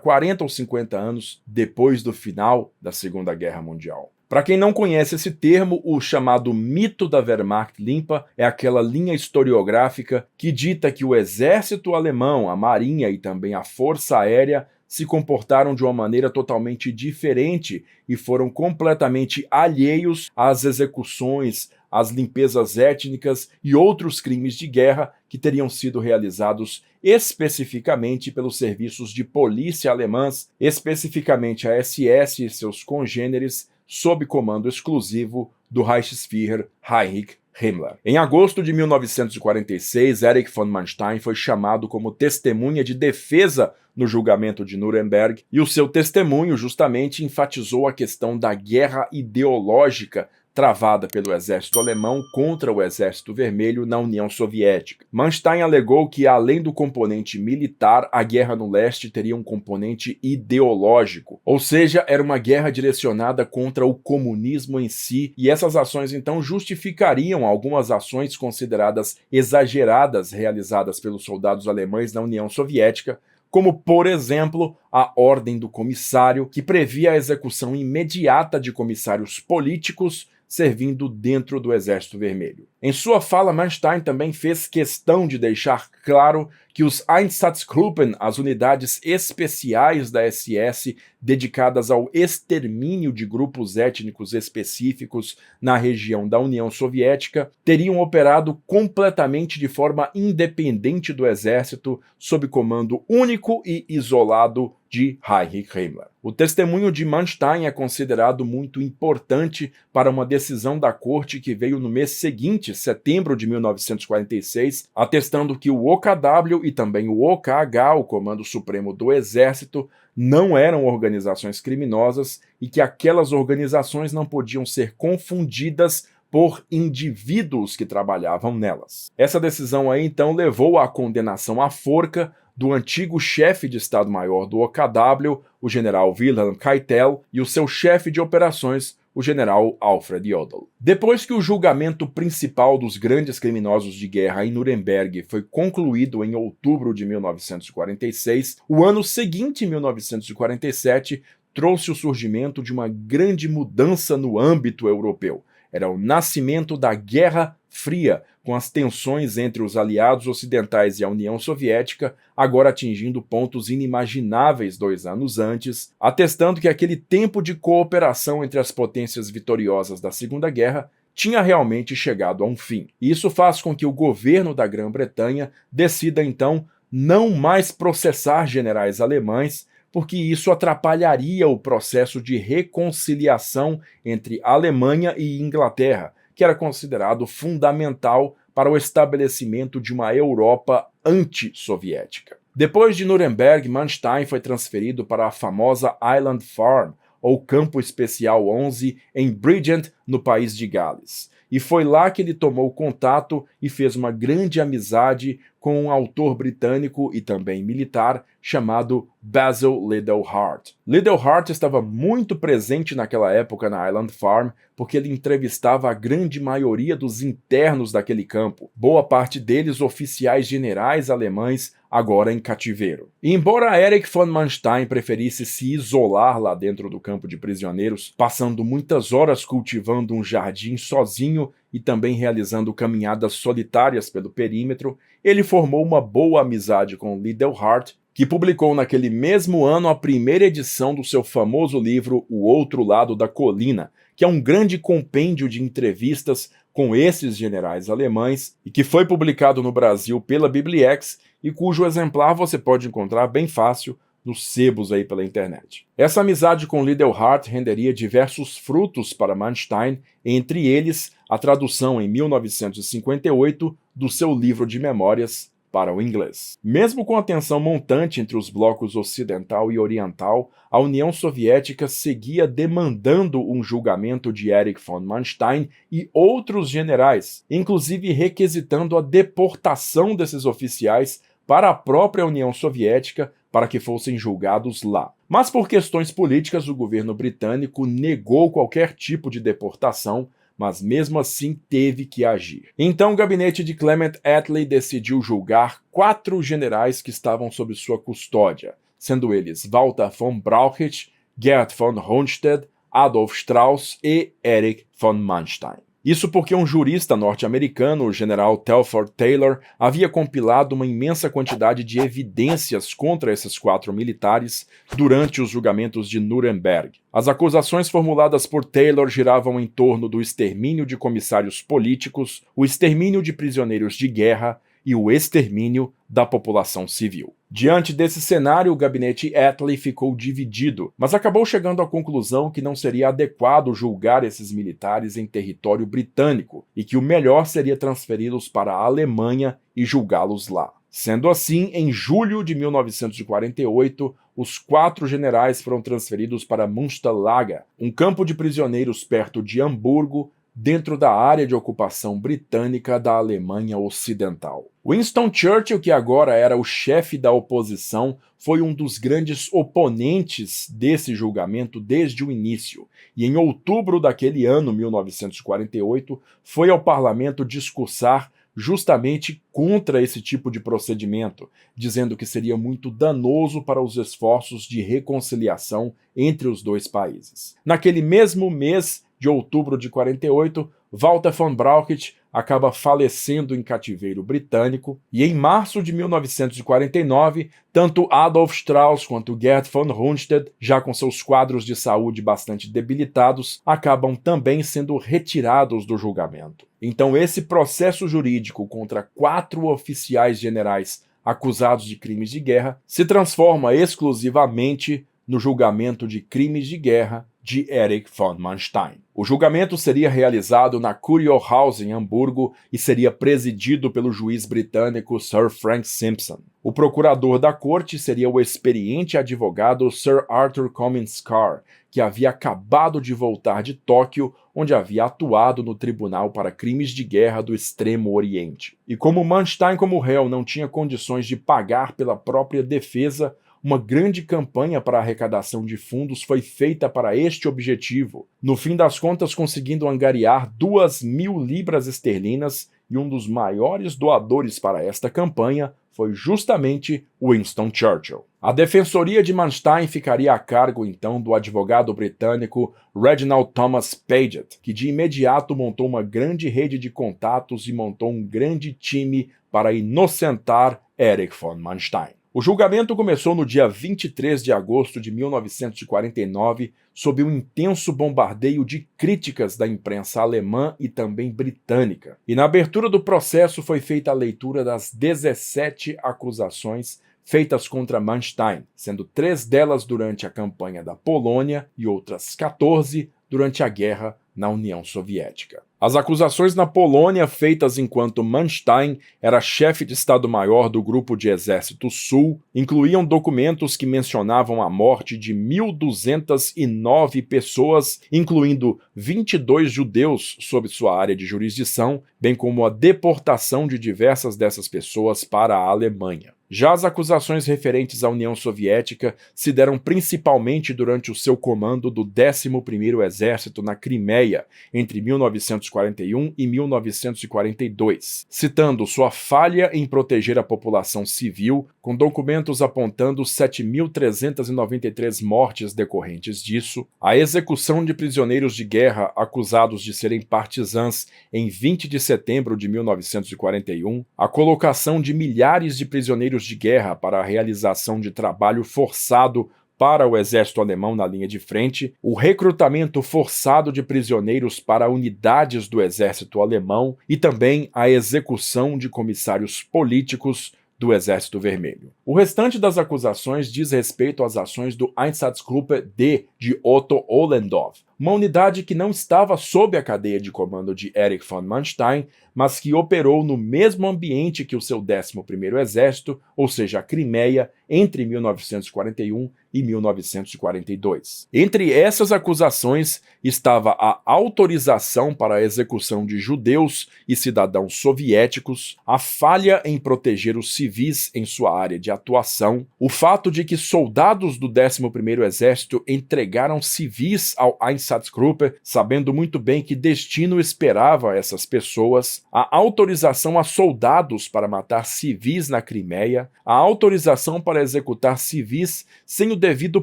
40 ou 50 anos depois do final da Segunda Guerra Mundial. Para quem não conhece esse termo, o chamado mito da Wehrmacht limpa é aquela linha historiográfica que dita que o exército alemão, a marinha e também a força aérea se comportaram de uma maneira totalmente diferente e foram completamente alheios às execuções, às limpezas étnicas e outros crimes de guerra que teriam sido realizados especificamente pelos serviços de polícia alemãs, especificamente a SS e seus congêneres, sob comando exclusivo do Reichsführer Heinrich Himmler. Em agosto de 1946, Erich von Manstein foi chamado como testemunha de defesa no julgamento de Nuremberg, e o seu testemunho justamente enfatizou a questão da guerra ideológica travada pelo exército alemão contra o exército vermelho na União Soviética. Manstein alegou que, além do componente militar, a guerra no leste teria um componente ideológico, ou seja, era uma guerra direcionada contra o comunismo em si, e essas ações então justificariam algumas ações consideradas exageradas realizadas pelos soldados alemães na União Soviética, como, por exemplo, a Ordem do Comissário, que previa a execução imediata de comissários políticos servindo dentro do Exército Vermelho. Em sua fala, Manstein também fez questão de deixar claro que os Einsatzgruppen, as unidades especiais da SS dedicadas ao extermínio de grupos étnicos específicos na região da União Soviética, teriam operado completamente de forma independente do exército, sob comando único e isolado de Heinrich Himmler. O testemunho de Manstein é considerado muito importante para uma decisão da corte que veio no mês seguinte, setembro de 1946, atestando que o OKW e também o OKH, o Comando Supremo do Exército, não eram organizações criminosas e que aquelas organizações não podiam ser confundidas por indivíduos que trabalhavam nelas. Essa decisão aí, então, levou à condenação à forca do antigo chefe de Estado-Maior do OKW, o general Wilhelm Keitel, e o seu chefe de operações, o general Alfred Jodl. Depois que o julgamento principal dos grandes criminosos de guerra em Nuremberg foi concluído em outubro de 1946, o ano seguinte, 1947, trouxe o surgimento de uma grande mudança no âmbito europeu. Era o nascimento da Guerra Fria, com as tensões entre os aliados ocidentais e a União Soviética agora atingindo pontos inimagináveis 2 anos antes, atestando que aquele tempo de cooperação entre as potências vitoriosas da Segunda Guerra tinha realmente chegado a um fim. Isso faz com que o governo da Grã-Bretanha decida, então, não mais processar generais alemães, porque isso atrapalharia o processo de reconciliação entre Alemanha e Inglaterra, que era considerado fundamental para o estabelecimento de uma Europa anti-soviética. Depois de Nuremberg, Manstein foi transferido para a famosa Island Farm, ou Campo Especial 11, em Bridgend, no país de Gales. E foi lá que ele tomou contato e fez uma grande amizade com um autor britânico e também militar chamado Basil Liddell Hart. Liddell Hart estava muito presente naquela época na Island Farm porque ele entrevistava a grande maioria dos internos daquele campo, boa parte deles oficiais generais alemães agora em cativeiro. E embora Erich von Manstein preferisse se isolar lá dentro do campo de prisioneiros, passando muitas horas cultivando um jardim sozinho e também realizando caminhadas solitárias pelo perímetro, ele formou uma boa amizade com Liddell Hart, que publicou naquele mesmo ano a primeira edição do seu famoso livro O Outro Lado da Colina, que é um grande compêndio de entrevistas com esses generais alemães e que foi publicado no Brasil pela Bibliex e cujo exemplar você pode encontrar bem fácil nos sebos aí pela internet. Essa amizade com Liddell Hart renderia diversos frutos para Manstein, entre eles a tradução em 1958 do seu livro de memórias para o inglês. Mesmo com a tensão montante entre os blocos ocidental e oriental, a União Soviética seguia demandando um julgamento de Erich von Manstein e outros generais, inclusive requisitando a deportação desses oficiais para a própria União Soviética para que fossem julgados lá. Mas por questões políticas, o governo britânico negou qualquer tipo de deportação, mas mesmo assim teve que agir. Então o gabinete de Clement Attlee decidiu julgar 4 generais que estavam sob sua custódia, sendo eles Walter von Brauchitsch, Gerd von Rundstedt, Adolf Strauss e Erich von Manstein. Isso porque um jurista norte-americano, o general Telford Taylor, havia compilado uma imensa quantidade de evidências contra esses 4 militares durante os julgamentos de Nuremberg. As acusações formuladas por Taylor giravam em torno do extermínio de comissários políticos, o extermínio de prisioneiros de guerra e o extermínio da população civil. Diante desse cenário, o gabinete Attlee ficou dividido, mas acabou chegando à conclusão que não seria adequado julgar esses militares em território britânico e que o melhor seria transferi-los para a Alemanha e julgá-los lá. Sendo assim, em julho de 1948, os 4 generais foram transferidos para Münsterlager, um campo de prisioneiros perto de Hamburgo, dentro da área de ocupação britânica da Alemanha Ocidental. Winston Churchill, que agora era o chefe da oposição, foi um dos grandes oponentes desse julgamento desde o início, e em outubro daquele ano, 1948, foi ao parlamento discursar justamente contra esse tipo de procedimento, dizendo que seria muito danoso para os esforços de reconciliação entre os 2 países. Naquele mesmo mês de outubro de 48, Walter von Brauchitsch acaba falecendo em cativeiro britânico, e em março de 1949, tanto Adolf Strauss quanto Gerd von Rundstedt, já com seus quadros de saúde bastante debilitados, acabam também sendo retirados do julgamento. Então esse processo jurídico contra 4 oficiais generais acusados de crimes de guerra se transforma exclusivamente no julgamento de crimes de guerra de Erich von Manstein. O julgamento seria realizado na Kurierhaus em Hamburgo e seria presidido pelo juiz britânico Sir Frank Simpson. O procurador da corte seria o experiente advogado Sir Arthur Commons Carr, que havia acabado de voltar de Tóquio, onde havia atuado no Tribunal para Crimes de Guerra do Extremo Oriente. E como Manstein, como réu, não tinha condições de pagar pela própria defesa, uma grande campanha para a arrecadação de fundos foi feita para este objetivo, no fim das contas conseguindo angariar 2.000 libras esterlinas, e um dos maiores doadores para esta campanha foi justamente Winston Churchill. A defensoria de Manstein ficaria a cargo então do advogado britânico Reginald Thomas Paget, que de imediato montou uma grande rede de contatos e montou um grande time para inocentar Erich von Manstein. O julgamento começou no dia 23 de agosto de 1949, sob um intenso bombardeio de críticas da imprensa alemã e também britânica. E na abertura do processo foi feita a leitura das 17 acusações feitas contra Manstein, sendo 3 delas durante a campanha da Polônia e outras 14 durante a guerra na União Soviética. As acusações na Polônia, feitas enquanto Manstein era chefe de Estado-Maior do Grupo de Exército Sul, incluíam documentos que mencionavam a morte de 1.209 pessoas, incluindo 22 judeus sob sua área de jurisdição, bem como a deportação de diversas dessas pessoas para a Alemanha. Já as acusações referentes à União Soviética se deram principalmente durante o seu comando do 11º Exército na Crimeia, entre 1941 e 1942, citando sua falha em proteger a população civil, com documentos apontando 7.393 mortes decorrentes disso, a execução de prisioneiros de guerra acusados de serem partisãs em 20 de setembro de 1941, a colocação de milhares de prisioneiros de guerra para a realização de trabalho forçado para o exército alemão na linha de frente, o recrutamento forçado de prisioneiros para unidades do exército alemão e também a execução de comissários políticos do Exército Vermelho. O restante das acusações diz respeito às ações do Einsatzgruppe D de Otto Ollendorf, uma unidade que não estava sob a cadeia de comando de Erich von Manstein, mas que operou no mesmo ambiente que o seu 11º Exército, ou seja, a Crimeia, entre 1941 e 1942. Entre essas acusações estava a autorização para a execução de judeus e cidadãos soviéticos, a falha em proteger os civis em sua área de atuação, o fato de que soldados do 11º Exército entregaram civis ao Einsatzgruppe, sabendo muito bem que destino esperava essas pessoas, a autorização a soldados para matar civis na Crimeia, a autorização para executar civis sem o devido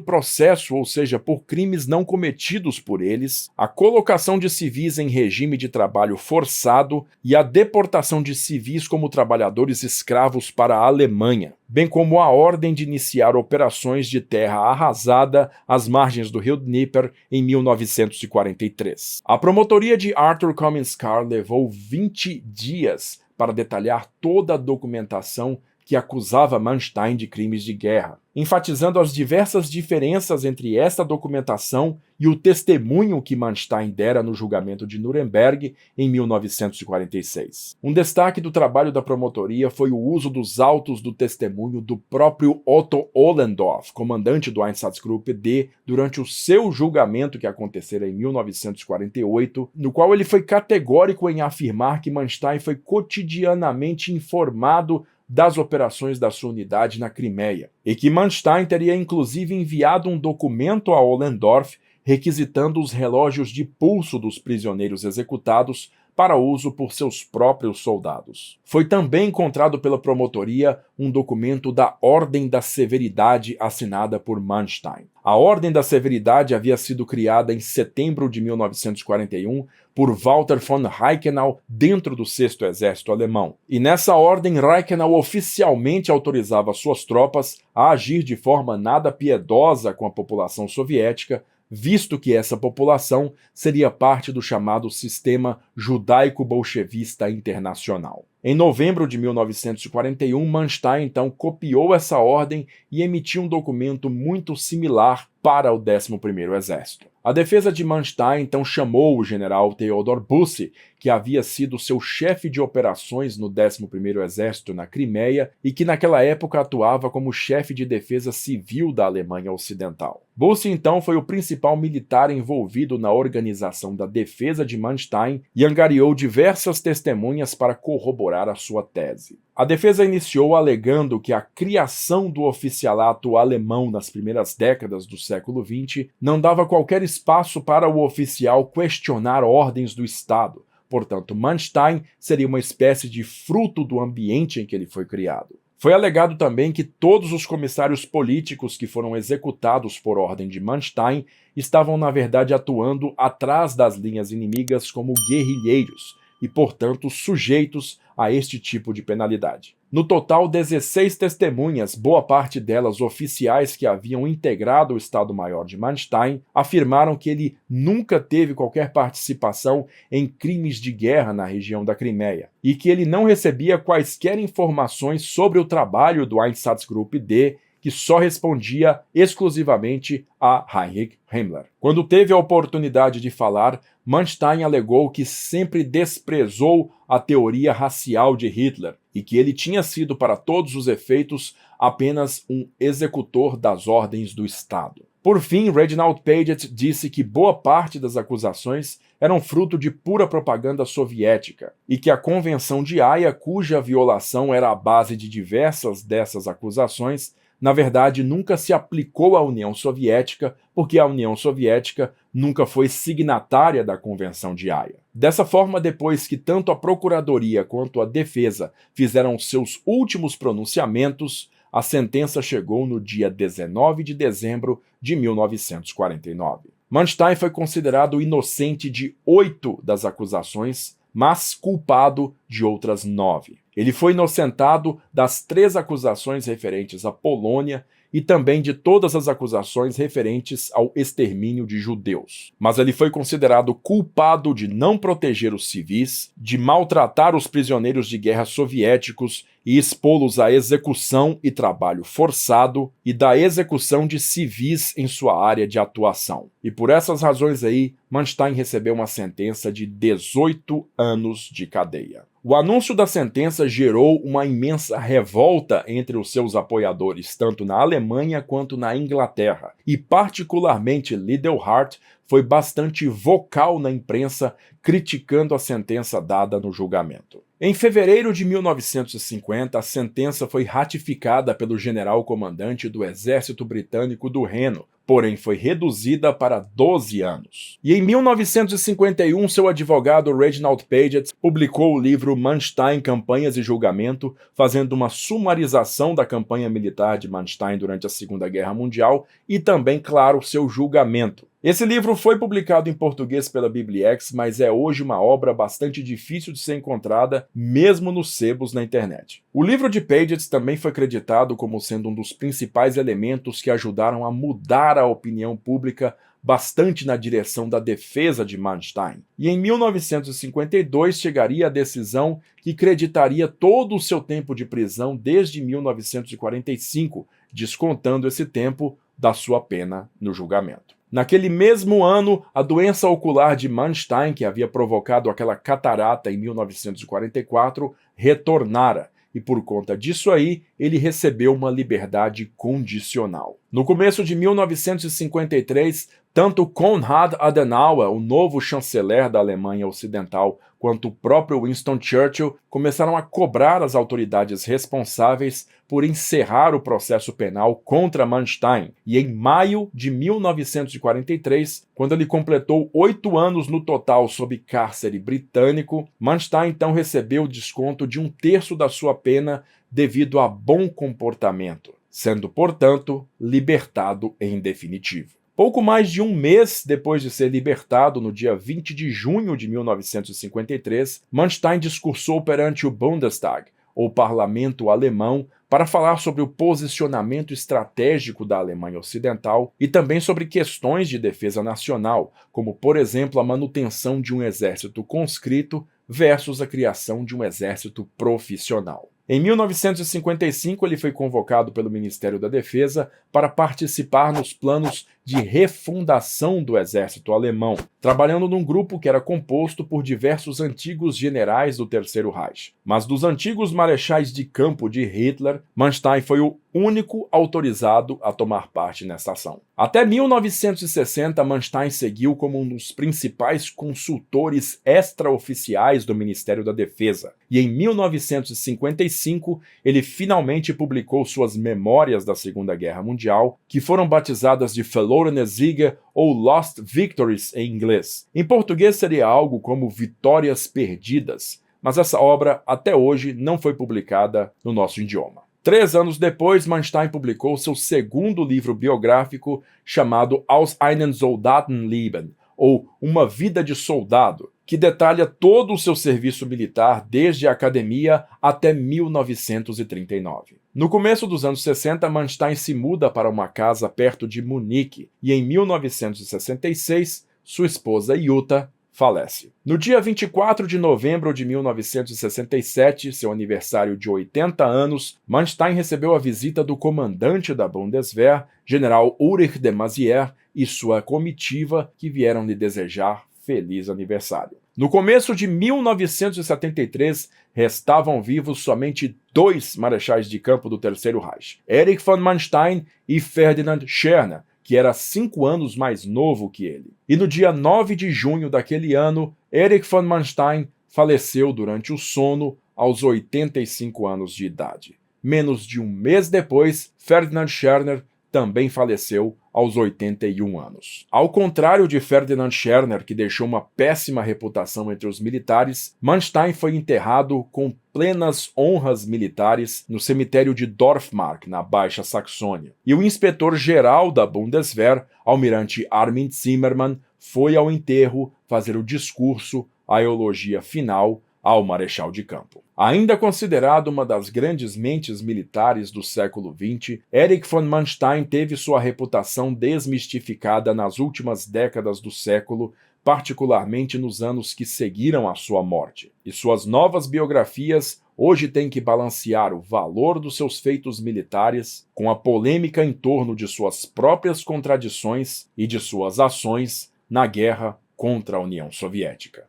processo, ou seja, por crimes não cometidos por eles, a colocação de civis em regime de trabalho forçado e a deportação de civis como trabalhadores escravos para a Alemanha, bem como a ordem de iniciar operações de terra arrasada às margens do rio Dnieper em 1943. A promotoria de Arthur Commons Carr levou 20 dias para detalhar toda a documentação que acusava Manstein de crimes de guerra, enfatizando as diversas diferenças entre esta documentação e o testemunho que Manstein dera no julgamento de Nuremberg em 1946. Um destaque do trabalho da promotoria foi o uso dos autos do testemunho do próprio Otto Ollendorf, comandante do Einsatzgruppe D, durante o seu julgamento que acontecera em 1948, no qual ele foi categórico em afirmar que Manstein foi cotidianamente informado das operações da sua unidade na Crimeia, e que Manstein teria inclusive enviado um documento a Ollendorf requisitando os relógios de pulso dos prisioneiros executados para uso por seus próprios soldados. Foi também encontrado pela promotoria um documento da Ordem da Severidade assinada por Manstein. A Ordem da Severidade havia sido criada em setembro de 1941 por Walter von Reichenau dentro do 6º Exército Alemão. E nessa ordem, Reichenau oficialmente autorizava suas tropas a agir de forma nada piedosa com a população soviética, visto que essa população seria parte do chamado Sistema Judaico-Bolchevista Internacional. Em novembro de 1941, Manstein então copiou essa ordem e emitiu um documento muito similar para o 11º Exército. A defesa de Manstein então chamou o general Theodor Busse, que havia sido seu chefe de operações no 11º Exército na Crimeia e que naquela época atuava como chefe de defesa civil da Alemanha Ocidental. Busse então foi o principal militar envolvido na organização da defesa de Manstein e angariou diversas testemunhas para corroborar a sua tese. A defesa iniciou alegando que a criação do oficialato alemão nas primeiras décadas do século XX não dava qualquer espaço para o oficial questionar ordens do Estado. Portanto, Manstein seria uma espécie de fruto do ambiente em que ele foi criado. Foi alegado também que todos os comissários políticos que foram executados por ordem de Manstein estavam, na verdade, atuando atrás das linhas inimigas como guerrilheiros e, portanto, sujeitos a este tipo de penalidade. No total, 16 testemunhas, boa parte delas oficiais que haviam integrado o Estado-Maior de Manstein, afirmaram que ele nunca teve qualquer participação em crimes de guerra na região da Crimeia e que ele não recebia quaisquer informações sobre o trabalho do Einsatzgruppe D, que só respondia exclusivamente a Heinrich Himmler. Quando teve a oportunidade de falar, Manstein alegou que sempre desprezou a teoria racial de Hitler e que ele tinha sido, para todos os efeitos, apenas um executor das ordens do Estado. Por fim, Reginald Paget disse que boa parte das acusações eram fruto de pura propaganda soviética e que a Convenção de Haia, cuja violação era a base de diversas dessas acusações, na verdade, nunca se aplicou à União Soviética, porque a União Soviética nunca foi signatária da Convenção de Haia. Dessa forma, depois que tanto a Procuradoria quanto a Defesa fizeram seus últimos pronunciamentos, a sentença chegou no dia 19 de dezembro de 1949. Manstein foi considerado inocente de 8 das acusações, mas culpado de outras 9. Ele foi inocentado das 3 acusações referentes à Polônia e também de todas as acusações referentes ao extermínio de judeus. Mas ele foi considerado culpado de não proteger os civis, de maltratar os prisioneiros de guerra soviéticos e expô-los à execução e trabalho forçado e da execução de civis em sua área de atuação. E por essas razões aí, Manstein recebeu uma sentença de 18 anos de cadeia. O anúncio da sentença gerou uma imensa revolta entre os seus apoiadores, tanto na Alemanha quanto na Inglaterra, e particularmente Liddell Hart foi bastante vocal na imprensa criticando a sentença dada no julgamento. Em fevereiro de 1950, a sentença foi ratificada pelo general-comandante do Exército Britânico do Reno, porém foi reduzida para 12 anos. E em 1951, seu advogado Reginald Paget publicou o livro Manstein, Campanhas e Julgamento, fazendo uma sumarização da campanha militar de Manstein durante a Segunda Guerra Mundial e também, claro, seu julgamento. Esse livro foi publicado em português pela Bibliex, mas é hoje uma obra bastante difícil de ser encontrada, mesmo nos sebos na internet. O livro de Paget também foi creditado como sendo um dos principais elementos que ajudaram a mudar a opinião pública bastante na direção da defesa de Manstein. E em 1952 chegaria a decisão que creditaria todo o seu tempo de prisão desde 1945, descontando esse tempo da sua pena no julgamento. Naquele mesmo ano, a doença ocular de Manstein, que havia provocado aquela catarata em 1944, retornara, e por conta disso aí, ele recebeu uma liberdade condicional. No começo de 1953, tanto Konrad Adenauer, o novo chanceler da Alemanha Ocidental, quanto o próprio Winston Churchill começaram a cobrar as autoridades responsáveis por encerrar o processo penal contra Manstein, e em maio de 1943, quando ele completou 8 anos no total sob cárcere britânico, Manstein então recebeu o desconto de 1/3 da sua pena devido a bom comportamento, sendo, portanto, libertado em definitivo. Pouco mais de um mês depois de ser libertado, no dia 20 de junho de 1953, Manstein discursou perante o Bundestag, ou parlamento alemão, para falar sobre o posicionamento estratégico da Alemanha Ocidental e também sobre questões de defesa nacional, como, por exemplo, a manutenção de um exército conscrito versus a criação de um exército profissional. Em 1955, ele foi convocado pelo Ministério da Defesa para participar nos planos de refundação do exército alemão, trabalhando num grupo que era composto por diversos antigos generais do Terceiro Reich. Mas dos antigos marechais de campo de Hitler, Manstein foi o único autorizado a tomar parte nessa ação. Até 1960, Manstein seguiu como um dos principais consultores extraoficiais do Ministério da Defesa, e em 1955 ele finalmente publicou suas Memórias da Segunda Guerra Mundial, que foram batizadas de Verlorene Siege ou Lost Victories em inglês. Em português seria algo como Vitórias Perdidas, mas essa obra até hoje não foi publicada no nosso idioma. 3 anos depois, Manstein publicou seu segundo livro biográfico chamado Aus einem Soldatenleben, ou Uma Vida de Soldado, que detalha todo o seu serviço militar desde a academia até 1939. No começo dos anos 60, Manstein se muda para uma casa perto de Munique e em 1966, sua esposa Jutta falece. No dia 24 de novembro de 1967, seu aniversário de 80 anos, Manstein recebeu a visita do comandante da Bundeswehr, general Ulrich de Maizière, e sua comitiva, que vieram lhe desejar feliz aniversário. No começo de 1973, restavam vivos somente 2 marechais de campo do Terceiro Reich, Erich von Manstein e Ferdinand Schärner, que era 5 anos mais novo que ele. E no dia 9 de junho daquele ano, Erich von Manstein faleceu durante o sono aos 85 anos de idade. Menos de um mês depois, Ferdinand Schärner também faleceu aos 81 anos. Ao contrário de Ferdinand Schärner, que deixou uma péssima reputação entre os militares, Manstein foi enterrado com plenas honras militares no cemitério de Dorfmark, na Baixa Saxônia. E o inspetor-geral da Bundeswehr, almirante Armin Zimmermann, foi ao enterro fazer o discurso, a eulogia final ao marechal de campo. Ainda considerado uma das grandes mentes militares do século XX, Erich von Manstein teve sua reputação desmistificada nas últimas décadas do século, particularmente nos anos que seguiram a sua morte. E suas novas biografias hoje têm que balancear o valor dos seus feitos militares com a polêmica em torno de suas próprias contradições e de suas ações na guerra contra a União Soviética.